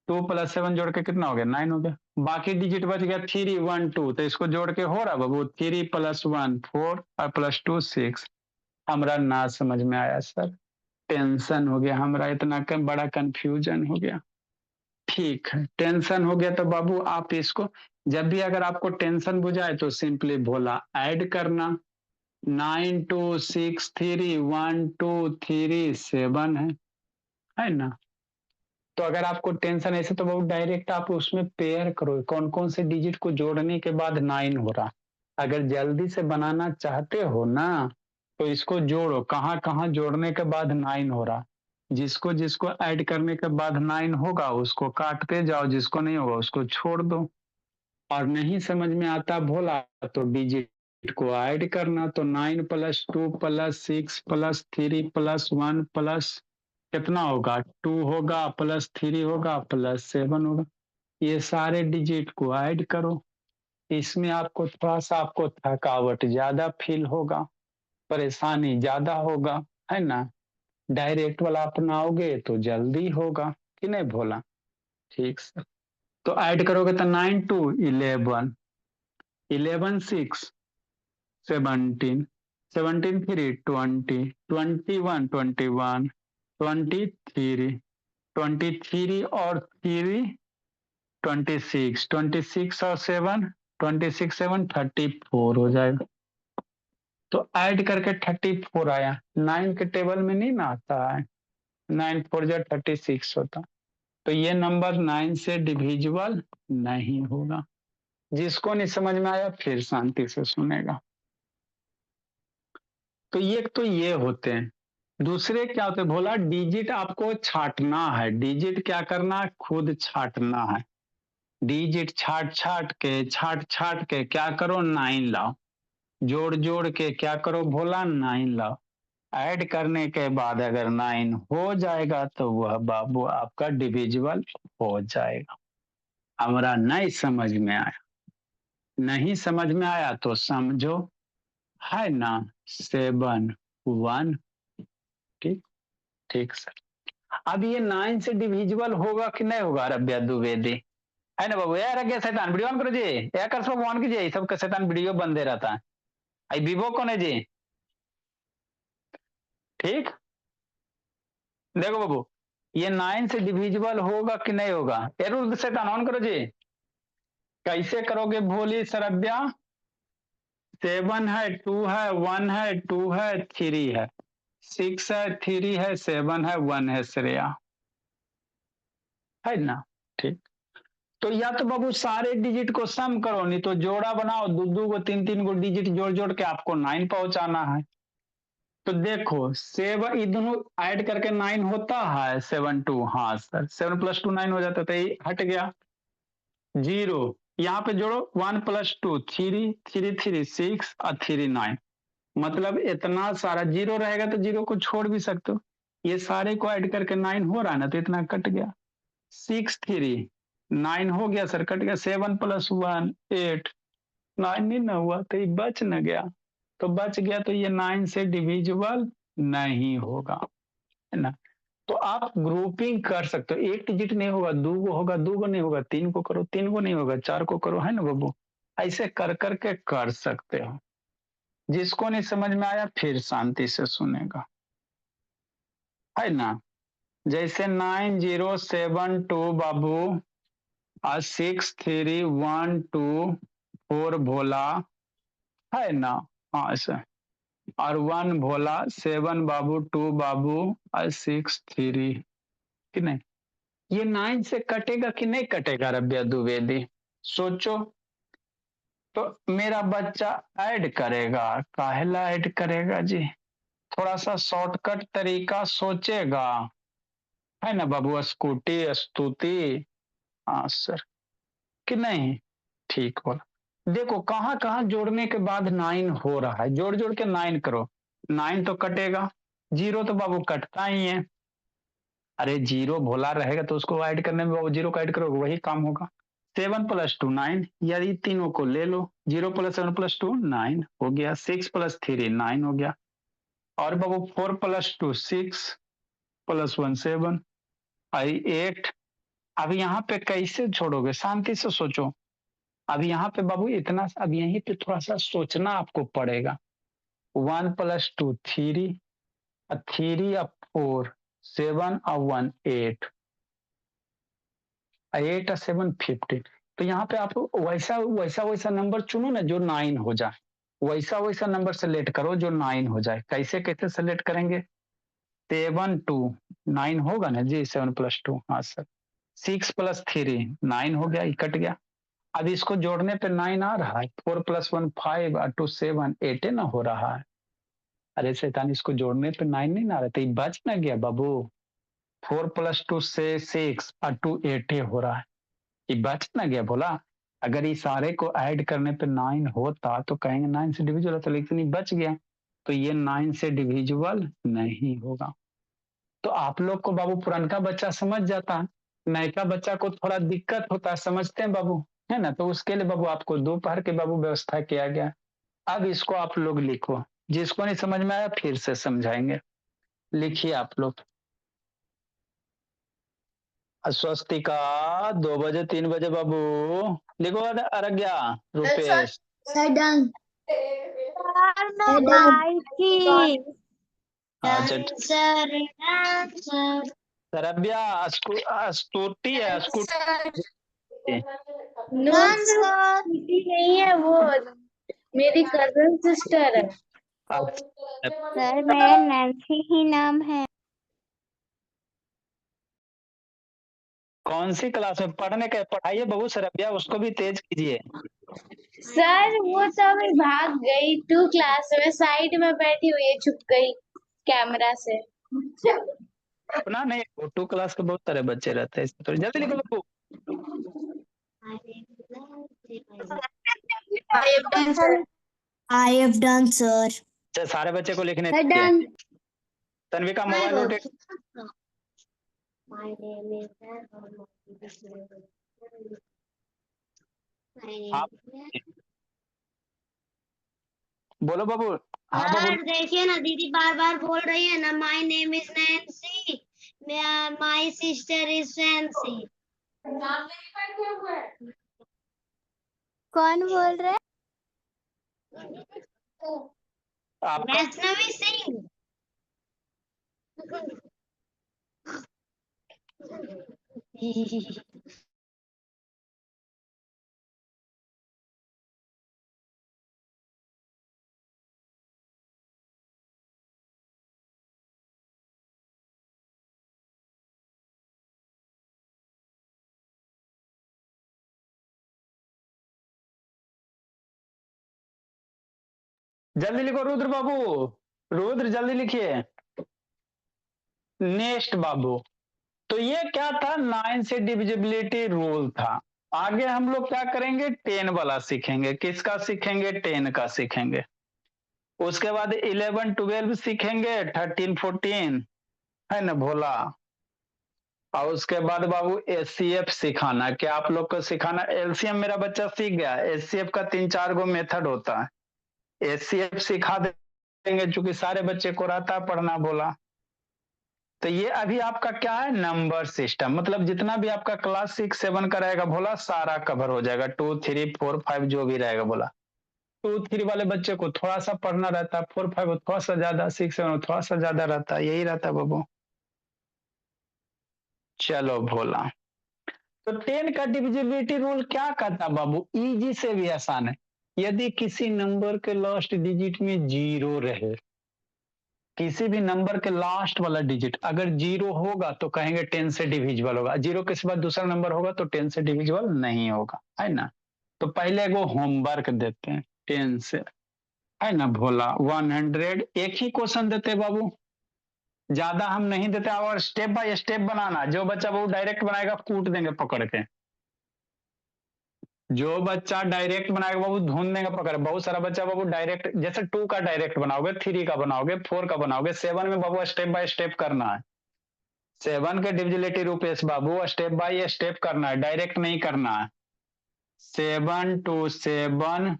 2 + 7 जोड़ के कितना हो गया? 9 हो गया। बाकी डिजिट बच गया 3 1 2, तो इसको जोड़ के हो रहा बाबू 3 + 1 4 और +2 6। हमरा ना समझ में आया सर, टेंशन हो गया हमरा, इतना बड़ा कंफ्यूजन हो गया। ठीक है, टेंशन हो गया तो बाबू आप इसको, जब भी अगर आपको टेंशन बुझाए तो सिंपली भोला ऐड करना। 9 2 6 3 1 2 3 7 है ना? तो अगर आपको टेंशन ऐसे तो बहुत डायरेक्ट आप उसमें पेयर करो, कौन कौन से डिजिट को जोड़ने के बाद 9 हो रहा। अगर जल्दी से बनाना चाहते हो ना तो इसको जोड़ो, कहाँ कहाँ जोड़ने के बाद 9 हो रहा। जिसको जिसको ऐड करने के बाद 9 होगा उसको काटते जाओ, जिसको नहीं होगा उसको छोड़ दो। और नहीं समझ में आता भोला तो डिजिट को ऐड करना। तो 9 + 2 + 6 + 3 + 1 प्लस कितना होगा? 2 होगा, +3 होगा, +7 होगा। ये सारे डिजिट को ऐड करो। इसमें आपको थोड़ा सा आपको थकावट ज्यादा फील होगा, परेशानी ज्यादा होगा, है ना? डायरेक्ट वाला अपनाओगे तो जल्दी होगा कि नहीं भोला? ठीक सर। तो ऐड करोगे तो 9 2 11, 11 6 17, 17 3 20, 21 21, 23, 23 और 3 26, 26 और 7, 26 7 34 हो जाएगा। तो ऐड करके 34 आया। 9 के टेबल में नहीं ना आता है, 9 4 जा 36 होता। तो ये नंबर 9 से डिविजिबल नहीं होगा। जिसको नहीं समझ में आया फिर शांति से सुनेगा। तो ये होते हैं। दूसरे क्या होते हैं भोला? डिजिट आपको छांटना है। डिजिट क्या करना है? खुद छांटना है। डिजिट छाट छाट के क्या करो 9 लाओ, जोड़ जोड़ के क्या करो भोला 9 लाओ, ऐड करने के बाद अगर 9 हो जाएगा तो वह बाबू आपका डिविजिबल हो जाएगा। हमारा नहीं समझ में आया, नहीं समझ में आया तो समझो, है ना 7 1। ठीक ठीक सर। अब ये 9 से डिविजिबल होगा कि नहीं होगा रब्या द्विवेदी, है ना बाबू? यार क्या शैतान वीडियो ऑन करो जी, या कर सब ऑन कीजिए, सबका शैतान वीडियो बंद दे रहता है। आई विवो कौन है जी? ठीक, देखो बाबू ये 9 से डिविजिबल होगा कि नहीं होगा? एरुल शैतान ऑन करो जी। कैसे करोगे भोली सरब्या? 7 है, 2 है, 1 है, 2 है, 3 है, 6 है, 3 है, 7 है, 1 है श्रेया, है ना? ठीक, तो या तो बाबू सारे डिजिट को सम करो, नहीं तो जोड़ा बनाओ, दो दो को तीन तीन को डिजिट जोड़ जोड़ के आपको 9 पहुंचाना है। तो देखो 7 ये दोनों ऐड करके 9 होता है, 7 2, हाँ सर 7 + 2 9 हो जाता, तो ये हट गया 0, यहाँ पे जोड़ो 1 + 2 3 3 3 6 और 3 9, मतलब इतना सारा 0 रहेगा तो 0 को छोड़ भी सकते हो, ये सारे को ऐड करके 9 हो रहा है ना, तो इतना कट गया 6 3 9 हो गया सर, कट गया 7 + 1 8 9 नहीं ना हुआ, तो ये बच न गया, तो बच गया, तो ये 9 से डिविजिबल नहीं होगा, है ना? तो आप ग्रुपिंग कर सकते हो, एक डिजिट नहीं होगा, दो को होगा, दो को नहीं होगा, तीन को करो, तीन को नहीं होगा, चार को करो, है ना बाबू? ऐसे कर करके कर सकते हो। जिसको नहीं समझ में आया फिर शांति से सुनेगा, है ना? जैसे 9072 बाबू और 6312 भोला, है ना? हाँ ऐसा, और 1 भोला, 7 बाबू, 2 बाबू और 6 3, कि नहीं? ये 9 से कटेगा कि नहीं कटेगा रब्या द्विवेदी? सोचो। तो मेरा बच्चा ऐड करेगा, काहेला ऐड करेगा जी? थोड़ा सा शॉर्टकट तरीका सोचेगा, है ना बाबू? स्कूटी स्तुति, हाँ सर, कि नहीं? ठीक बोला। देखो कहाँ कहाँ जोड़ने के बाद 9 हो रहा है, जोड़ जोड़ के 9 करो, 9 तो कटेगा, 0 तो बाबू कटता ही है। अरे 0 भोला रहेगा तो उसको ऐड करने में बाबू 0 को ऐड करोगे वही काम होगा। 7 + 2 9, यदि तीनों को ले लो, 0 + 7 + 2 9 हो गया, 6 + 3 9 हो गया, और बाबू 4 + 2 6 + 1 7 आई 8। अब यहाँ पे कैसे छोड़ोगे? शांति से सोचो। अब यहाँ पे बाबू इतना, अब यहीं पे थोड़ा सा सोचना आपको पड़ेगा। 1 + 2 3, 3 और 4 7 और 1 8, 8 और 7 15। तो यहाँ पे आप वैसा वैसा वैसा नंबर चुनो ना जो 9 हो जाए, वैसा वैसा नंबर सेलेक्ट करो जो 9 हो जाए। कैसे कैसे सेलेक्ट करेंगे? 7 2 9 होगा ना जी, 7 + 2, हाँ सर। 6 + 3 9 हो गया, ये कट गया। अब इसको जोड़ने पे 9 आ रहा है, 4 + 1 5 और 2 7 8 ना हो रहा है। अरे शैतान, इसको जोड़ने पे 9 नहीं ना आ रहा, तो ये बच ना गया बाबू। 4 + 2 से 6 और 2 8 हो रहा है, ये बच ना गया बोला। अगर ये सारे को ऐड करने पे 9 होता तो कहेंगे 9 से डिविजिबल होता, लेकिन ये बच गया, तो ये 9 से डिविजिबल नहीं होगा। तो आप लोग को बाबू पुरनका बच्चा समझ जाता है, नयका बच्चा को थोड़ा दिक्कत होता है, समझते हैं बाबू, है ना? तो उसके लिए बाबू आपको दोपहर के बाबू व्यवस्था किया गया। अब इसको आप लोग लिखो, जिसको नहीं समझ में आया फिर से समझाएंगे। लिखिए आप लोग। स्वस्तिका 2 बजे 3 बजे बाबू लिखो। अरज्ञा रुपेश सर डन। सर मैं आई थी। अच्छा सर सरब्या स्तुति है नॉन सर नहीं है वो, मेरी कजन सिस्टर है। सर मेरा नैन्सी ही नाम है। कौन सी क्लास में पढ़ने के पढ़ाइए बहू सरब्या, उसको भी तेज कीजिए। सर वो तो अभी भाग गई, 2 क्लास में साइड में बैठी हुई है, छुप गई कैमरा से। अपना नहीं, 2 क्लास के बहुत सारे बच्चे रहते हैं, तो जल्दी लिखो बहू। I have done, sir. अच्छा, सारे बच्चे को लिखने Sir, दीजिए। done. Tanvika mobile rotate. My name is हाँ बोलो बाबू। हाँ बाबू। सर देखिए ना, दीदी बार बार बोल रही है ना, my name is Nancy, my sister is fancy. कौन बोल रहा है? आपका वैष्णवी सिंह। जल्दी लिखो रुद्र बाबू, रुद्र जल्दी लिखिए। नेक्स्ट बाबू, तो ये क्या था, 9 से डिविजिबिलिटी रूल था। आगे हम लोग क्या करेंगे, 10 वाला सीखेंगे। किसका सीखेंगे, 10 का सीखेंगे। उसके बाद 11 12 सीखेंगे, 13 14 है ना भोला। और उसके बाद बाबू एचसीएफ सिखाना। क्या आप लोग को सिखाना, एलसीएम मेरा बच्चा सीख गया, एचसीएफ का 3-4 गो मेथड होता है, एचसीएफ सिखा देंगे, चूंकि सारे बच्चे को रहता है पढ़ना बोला। तो ये अभी आपका क्या है, नंबर सिस्टम, मतलब जितना भी आपका क्लास 6 7 का रहेगा बोला, सारा कवर हो जाएगा। 2 3 4 5 जो भी रहेगा बोला। 2 3 वाले बच्चे को थोड़ा सा पढ़ना रहता है, 4 5 थोड़ा सा ज्यादा, 6 7 थोड़ा सा ज्यादा रहता है, यही रहता है बाबू। चलो भोला, तो 10 का डिविजिबिलिटी रूल क्या कहता बाबू, इजी से भी आसान है। यदि किसी नंबर के लास्ट डिजिट में 0 रहे, किसी भी नंबर के लास्ट वाला डिजिट अगर 0 होगा तो कहेंगे 10 से डिविजिबल होगा। 0 के बाद दूसरा नंबर होगा तो 10 से डिविजिबल नहीं होगा, है ना। तो पहले वो होमवर्क देते हैं 10 से, है ना भोला। 100 एक ही क्वेश्चन देते हैं बाबू, ज्यादा हम नहीं देते। और स्टेप बाय स्टेप बनाना, जो बच्चा वो डायरेक्ट बनाएगा कूट देंगे पकड़ के। जो बच्चा डायरेक्ट बनाएगा बाबू ढूंढ देंगे पकड़। बहुत सारा बच्चा बाबू डायरेक्ट, जैसे 2 का डायरेक्ट बनाओगे, 3 का बनाओगे, 4 का बनाओगे, 7 में बाबू स्टेप बाय स्टेप करना है। 7 के divisibility Rupesh Babu step by step करना है, डायरेक्ट नहीं करना है। 7 2 7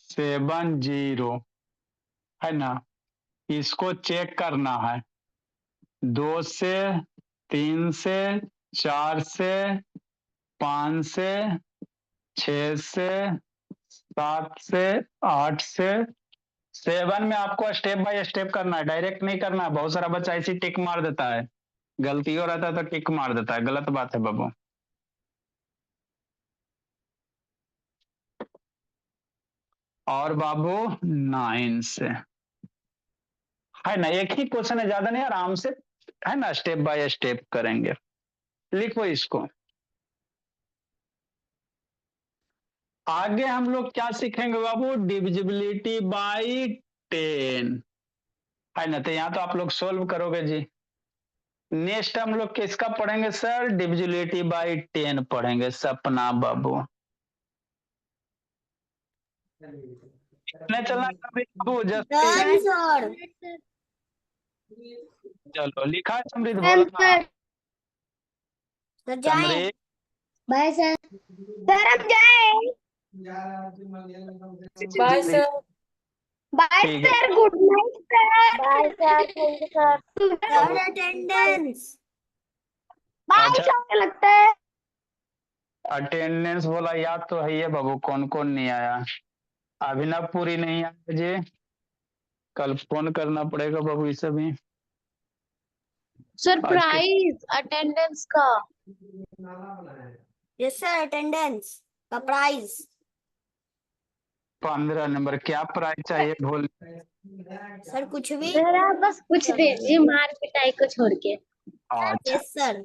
7 0 है ना, इसको चेक करना है। 2 से, 3 से, 4 से, 5 से, 6 से, 7 से, 8 से। 7 में आपको स्टेप बाय स्टेप करना है, डायरेक्ट नहीं करना है। बहुत सारा बच्चा ऐसी टिक मार देता है, गलती हो रहता है तो टिक मार देता है, गलत बात है बाबू। और बाबू 9 से, है ना, एक ही क्वेश्चन है, ज्यादा नहीं, आराम से, है ना, स्टेप बाय स्टेप करेंगे। लिखो इसको। आगे हम लोग क्या सीखेंगे बाबू, डिविजिबिलिटी बाय 10, है ना। तो यहाँ तो आप लोग सोल्व करोगे जी। नेक्स्ट हम लोग किसका पढ़ेंगे सर, डिविजिबिलिटी बाय 10 पढ़ेंगे, सपना बाबू। नहीं चलना कभी बाबू, Done, जस्ट sir. चलो लिखा है समृद्ध बोला। सर जाए। समृद्ध बाय सर। सर हम जाए। Bye sir. बाय ठीक है। Sir, good night sir. Bye sir, thank you sir. Sir attendance. Bye अच्छा, सर, लगता है। अटेंडेंस बोला, याद तो है ये बाबू, कौन कौन नहीं आया। अभिनव पूरी नहीं आया जी, कल फोन करना पड़ेगा बाबू इसे भी। सर आज के प्राइस अटेंडेंस का। यस सर, अटेंडेंस का प्राइस। 15 नंबर, क्या प्राइस चाहिए बोल। सर कुछ भी। सर आप बस कुछ दीजिए, मार पिटाई को छोड़ के। अच्छा यस सर।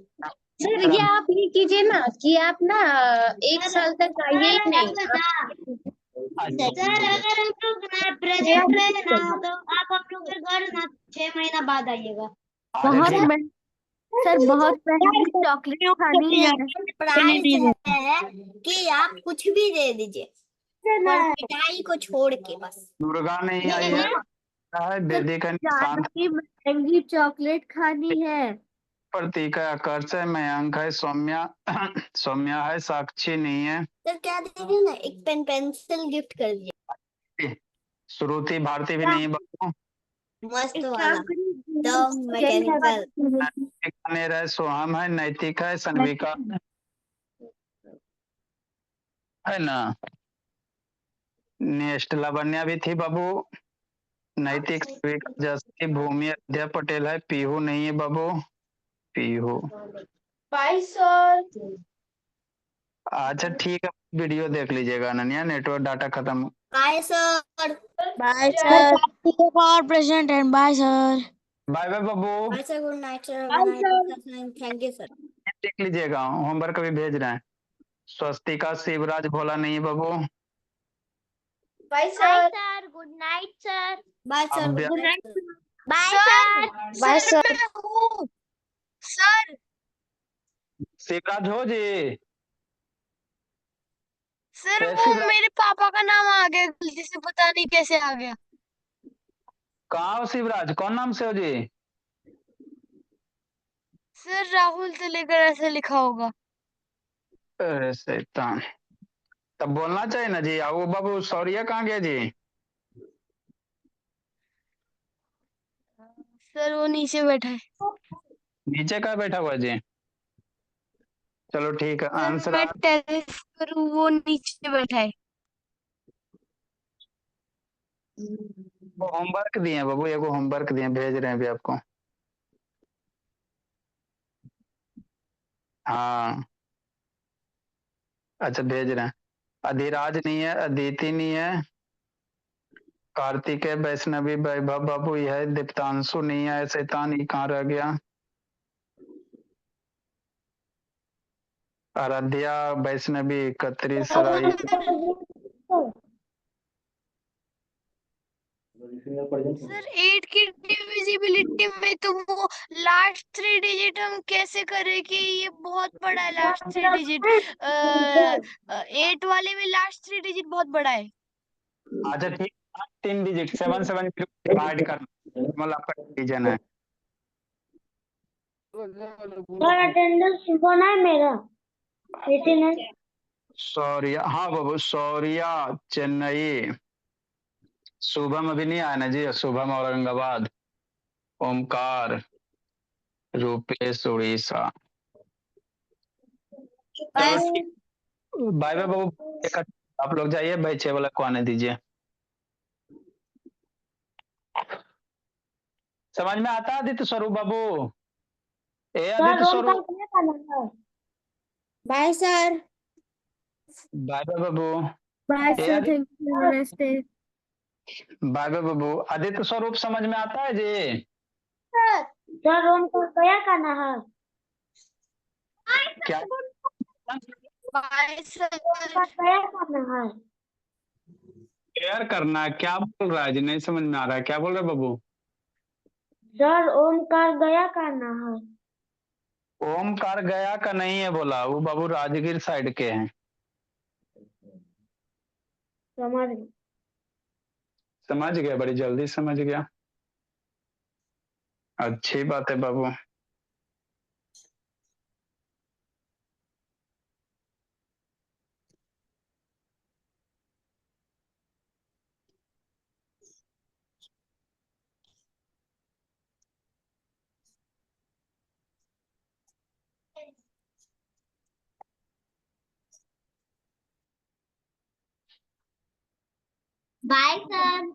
सर ये आप ये कीजिए ना कि आप ना 1 साल तक आइए ही नहीं। अच्छा, सर अगर हम लोग ना प्रेजेंट रहे ना, तो आप हम लोग के घर ना 6 महीना बाद आइएगा। अरे बहुत ठीक, सर बहुत महंगी चॉकलेट खानी है। प्राइस है कि आप कुछ भी दे दीजिए पर मिठाई को छोड़ के बस। दुर्गा नहीं आई है, वैदिक है, ज्यादा शांत ही महंगी चॉकलेट खानी है। प्रतीक है, आकर्ष है, मयंक है, सौम्या सौम्या है, साक्षी नहीं है, सर क्या दीजिए ना, एक पेन पेंसिल गिफ्ट कर दीजिए, श्रुति भारती भी नहीं है बाबू, मस्त एक वाला काम करिए, एकदम मैकेनिकल। बीकानेर है, सोहम है, नैतिक है, सनविका है ना, नेक्स्ट लावण्या भी थी बाबू, नैतिक, सनविका, जसती, भूमि, अध्या पटेल है, पीहू नहीं है बाबू, पीहू। Bye sir. अच्छा ठीक है, वीडियो देख लीजिएगा अनन्या, नेटवर्क डाटा खत्म। Bye sir. Bye sir. For present and bye sir. Bye bye बाबू, bye sir, good night sir, bye sir. Thank you sir. देख लीजिएगा, होमवर्क भी भेज रहे हैं। स्वस्तिका, शिवराज, भोला नहीं है बाबू, bye sir. Sir good night sir. Bye sir, अभ्या- good night sir. Bye sir. Bye sir. मैं हूँ सर। शिवराज हो जी, सर वो शिवराज मेरे पापा का नाम आ गया गलती से, पता नहीं कैसे आ गया। कहाँ हो शिवराज, कौन नाम से हो जी? सर राहुल से लेकर ऐसे लिखा होगा। अरे शैतान, तब बोलना चाहिए ना जी। आओ बाबू, सौरिया कहाँ गया जी? सर वो नीचे बैठा है। नीचे कहाँ बैठा हुआ जी? चलो ठीक है, सर आंसर मैं टेरेस पर हूँ, वो नीचे बैठा है। होमवर्क दिए हैं बाबू, एगो होमवर्क दिए हैं, भेज रहे हैं अभी आपको। हाँ अच्छा भेज रहे हैं। अधिराज नहीं है, अदिति नहीं है, कार्तिकेय, वैष्णवी, वैभव बाबू ये है, दीप्तांशु नहीं है, शैतान ये कहाँ रह गया, आराध्या, वैष्णवी, कतरी, सराई, सर 8 की डिविजिबिलिटी में तो वो लास्ट 3 डिजिट हम कैसे करें कि ये बहुत बड़ा है लास्ट 3 डिजिट। 8 वाले में लास्ट 3 डिजिट बहुत बड़ा है। अच्छा ठीक, 3 डिजिट 7 7 डिवाइड करना, मतलब आपका डिवीजन है। सर अटेंडेंस कौन है मेरा? 89। सौर्या, हाँ बाबू, सौर्या चेन्नई, शुभम अभी नहीं आया ना जी, शुभम औरंगाबाद, ओमकार, रूपेश उड़ीसा। चलो ठीक, बाय बाय बाबू, आप लोग जाइए, भाई 6 वाला को आने दीजिए। समझ में आता है आदित्य स्वरूप बाबू? ए Aditya Swaroop, bye sir. Bye bye बाबू, बाय ए सर, आदित्य, थैंक यू, नमस्ते। बाय बाय बाबू, आदित्य स्वरूप समझ में आता है जी? सर उनको क्या करना है? क्या बाय सर। उनका क्या करना है? केयर करना है? क्या बोल रहा है जी, नहीं समझ में आ रहा है, क्या बोल रहे बाबू? सर ओमकार गया करना है। ओमकार गया का नहीं है बोला, वो बाबू राजगीर साइड के हैं। समझ गए। समझ गया, बड़ी जल्दी समझ गया, अच्छी बात है बाबू। Bye sir.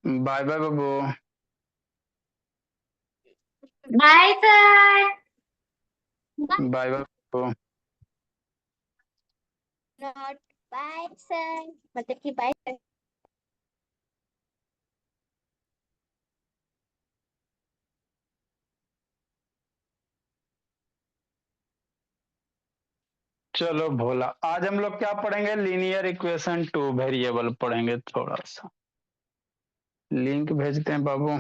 बाय बाय बाबू, बाय सर। बाय बाय बाबू। नॉट बाय सर, मतलब कि बाय सर। चलो भोला, आज हम लोग क्या पढ़ेंगे? लीनियर इक्वेशन टू वेरिएबल पढ़ेंगे थोड़ा सा। लिंक भेजते हैं बाबू।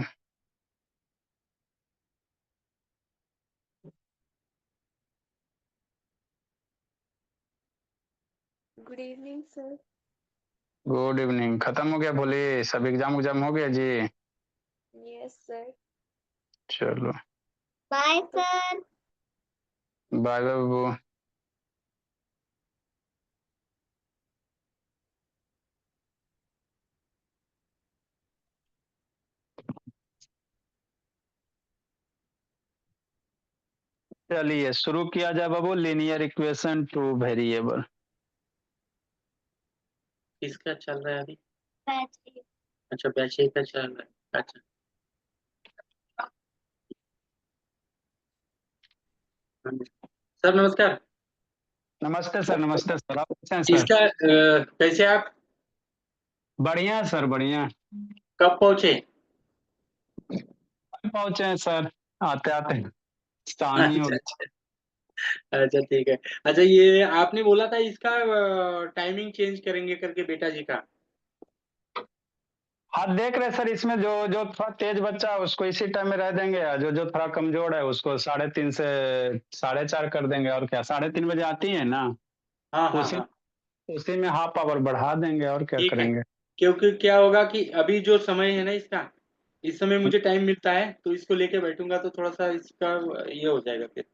Good evening sir. Good evening. खत्म हो गया बोले, सब एग्जाम हो गया जी? Yes sir. चलो बाय सर। बाय बाय बाबू। चलिए शुरू किया जाए बाबू, लीनियर इक्वेशन टू वेरिएबल। किसका चल रहा है अभी? बैच अच्छा, बैच ए का चल रहा है। अच्छा, सर नमस्कार। नमस्ते सर, आप कैसे हैं सर? इसका कैसे आप बढ़िया सर बढ़िया। कब पहुंचे? पहुंचे हैं सर, आते आते शाम ही हो अच्छा गई। अच्छा, ठीक है। अच्छा, ये आपने बोला था इसका टाइमिंग चेंज करेंगे करके बेटा जी का। हाँ देख रहे सर, इसमें जो जो थोड़ा तेज बच्चा है उसको इसी टाइम में रह देंगे, और जो जो थोड़ा कमजोर है उसको 3:30 से 4:30 कर देंगे। और क्या, 3:30 बजे आती है ना, हाँ हाँ उसी हाँ, उसी में हाफ आवर बढ़ा देंगे, और क्या ठीक है। करेंगे। क्योंकि क्या होगा कि अभी जो समय है ना इसका, इस समय मुझे टाइम मिलता है तो इसको लेके बैठूंगा तो थोड़ा सा इसका ये हो जाएगा फिर।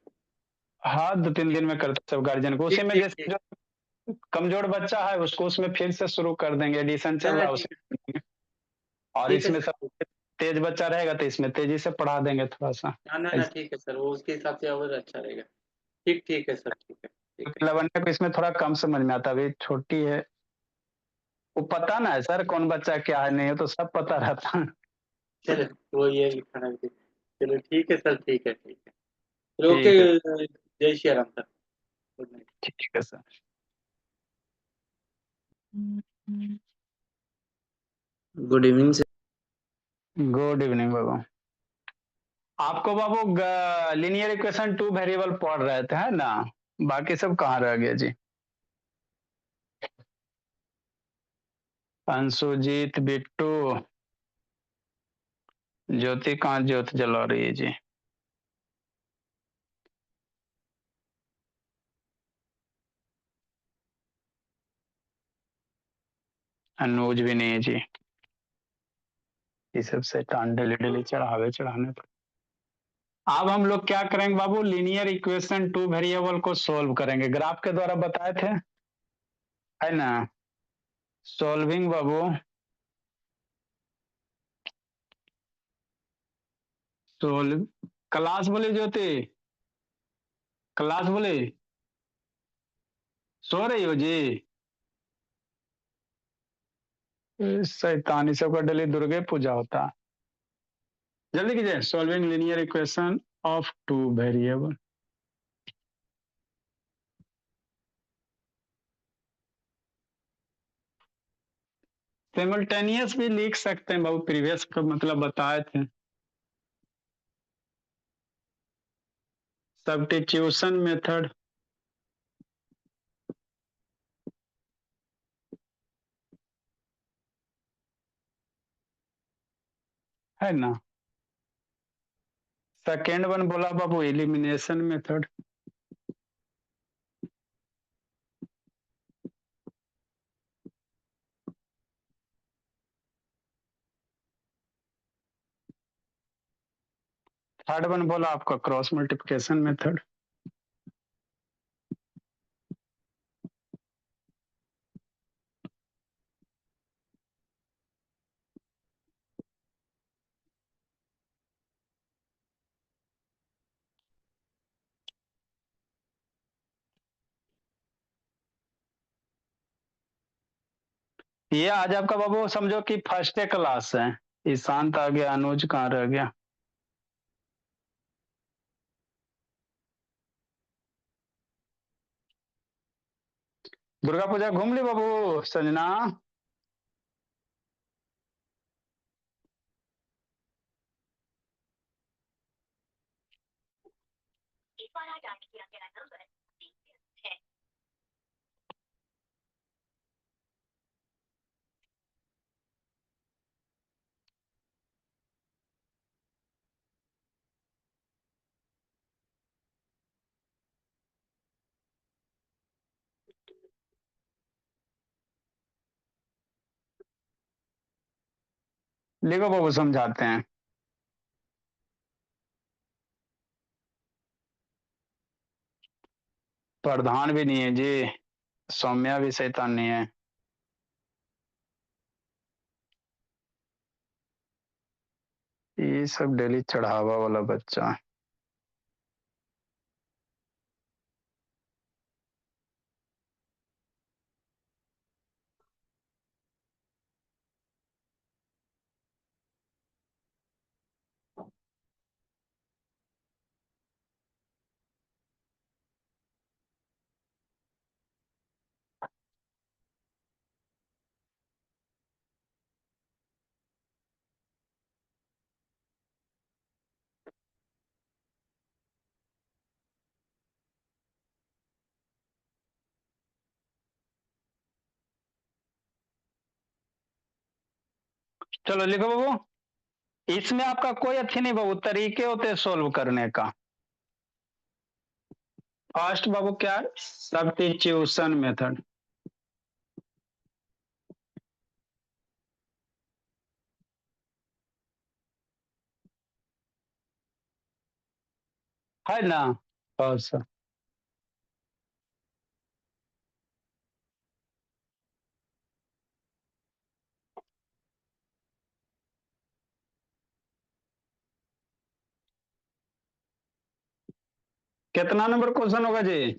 हाँ 2-3 दिन में करते सब गार्जियन को, उसी ठीक में ठीक जैसे ठीक। जो कमजोर बच्चा है उसको उसमें फिर से शुरू कर देंगे, एडिशन ना चल ना, रहा है ठीक है। उसी। और ठीक है इसमें सर। सब तेज बच्चा रहेगा तो इसमें तेजी से पढ़ा देंगे थोड़ा सा। ना ना ना, ठीक है सर, वो उसके हिसाब से और अच्छा रहेगा। ठीक ठीक है सर, ठीक है ठीक है। लवन्या को इसमें थोड़ा कम समझ में आता है, अभी छोटी है। वो पता ना है सर कौन बच्चा क्या है, नहीं है तो सब पता रहता है। चलो, वो ये लिखा है। चलो ठीक है सर, ठीक है ठीक है। चलो, ओके। ठीक है। जय Shri Ram sir. Good night. ठीक है sir. Good evening sir. Good evening बाबू। आपको बाबू लीनियर इक्वेशन टू वेरिएबल पढ़ रहे थे है ना, बाकी सब कहाँ रह गया जी? अंशुजीत, बिट्टू, ज्योति, कहाँ ज्योति जला रही है जी? अनुज भी नहीं है जी। ये सब शैतान डेली डेली चढ़ाने पर। अब हम लोग क्या करेंगे बाबू, लीनियर इक्वेशन टू वेरिएबल को सोल्व करेंगे, ग्राफ के द्वारा बताए थे है ना। सॉल्विंग बाबू, सोल्व। क्लास बोले ज्योति, क्लास बोले, सो रही हो जी? शैतानी सबका डेली दुर्गे पूजा होता है। जल्दी कीजिए, solving linear equation of two variable. Simultaneous भी लिख सकते हैं बाबू, प्रीवियस का मतलब बताए थे। सब्स्टिट्यूशन मेथड है ना। सेकेंड वन बोला बाबू एलिमिनेशन मेथड। थर्ड वन बोला आपका क्रॉस मल्टीप्लिकेशन मेथड। ये आज आपका बाबू समझो कि फर्स्ट क्लास है। ईशांत आ गया, अनुज कहाँ रह गया? दुर्गा पूजा घूम ली बाबू संजना? लिखो बाबू, समझाते हैं। प्रधान भी नहीं है जी, सौम्या भी शैतान नहीं है। ये सब डेली चढ़ावा वाला बच्चा है। चलो लिखो बाबू, इसमें आपका कोई अच्छी नहीं बाबू, तरीके होते हैं सोल्व करने का। फर्स्ट बाबू क्या है? Substitution method. है ना? और सर कितना नंबर क्वेश्चन होगा जी?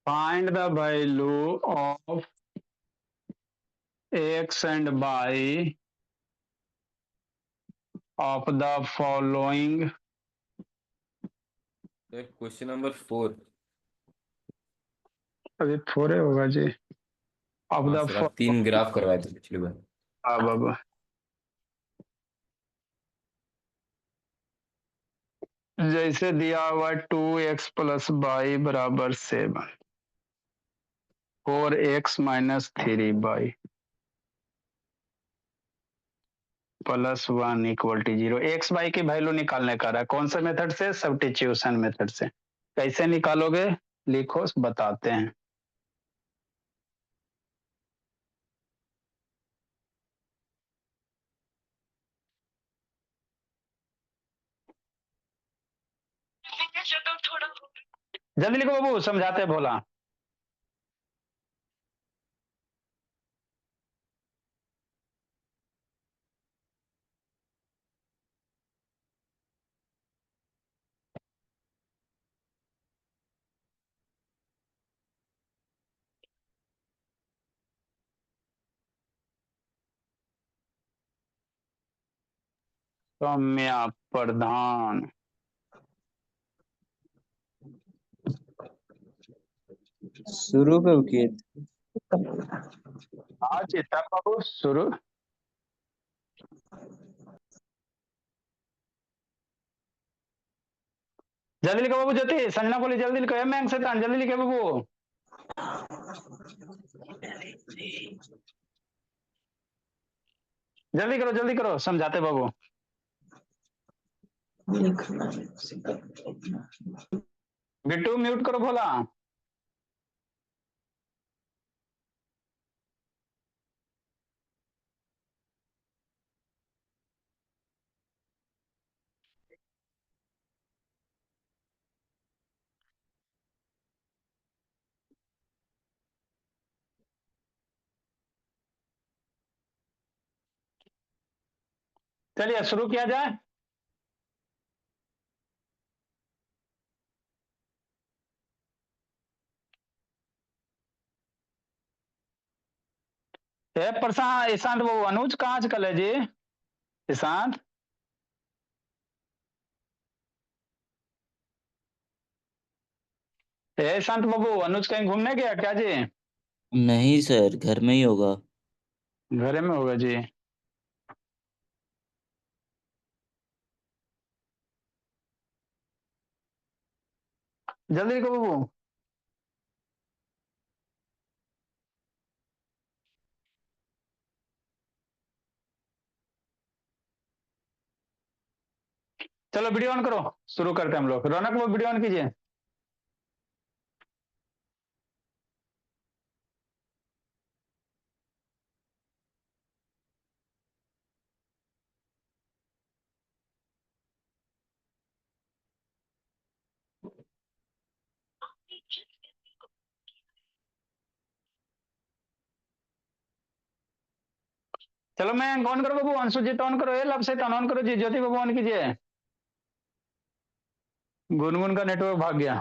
Find the value of x and y of the following. Question number 4। अभी फोरे होगा जी। ऑफ हाँ द सर, आप 3 ग्राफ करवाए थे पिछली बार। हाँ बाबा, जैसे दिया हुआ 2x+y बराबर 7, 4x-3y +1 = 0। एक्स वाई की वैल्यू निकालने का रहा है। कौन से मेथड से? सब्स्टिट्यूशन मेथड से। कैसे निकालोगे? लिखो, बताते हैं। जल्दी लिखो बाबू, समझाते हैं भोला। सौम्या प्रधान। शुरू कब किए थे? हाँ चेता बाबू, शुरू। जल्दी लिखो बाबू, ज्योति संजना बोली जल्दी लिखो। मैंग शैतान जल्दी लिखे बाबू। जल्दी करो, समझाते बाबू। बिट्टू म्यूट करो भोला। चलिए शुरू किया जाए। प्रशांत, ईशांत बाबू, अनुज कहाँ आजकल है जी? ईशांत, ईशांत बाबू, अनुज कहीं घूमने गया क्या जी? नहीं सर, घर में ही होगा। घरे में होगा जी। जल्दी लिखो बाबू। चलो वीडियो ऑन करो, शुरू करते हैं हम लोग। रौनक वो वीडियो ऑन कीजिए। चलो मैं ऑन करो बाबू, अंशुजीत ऑन करो, लब से ऑन करो जी, ज्योति बाबू ऑन कीजिए। गुनगुन का नेटवर्क भाग गया।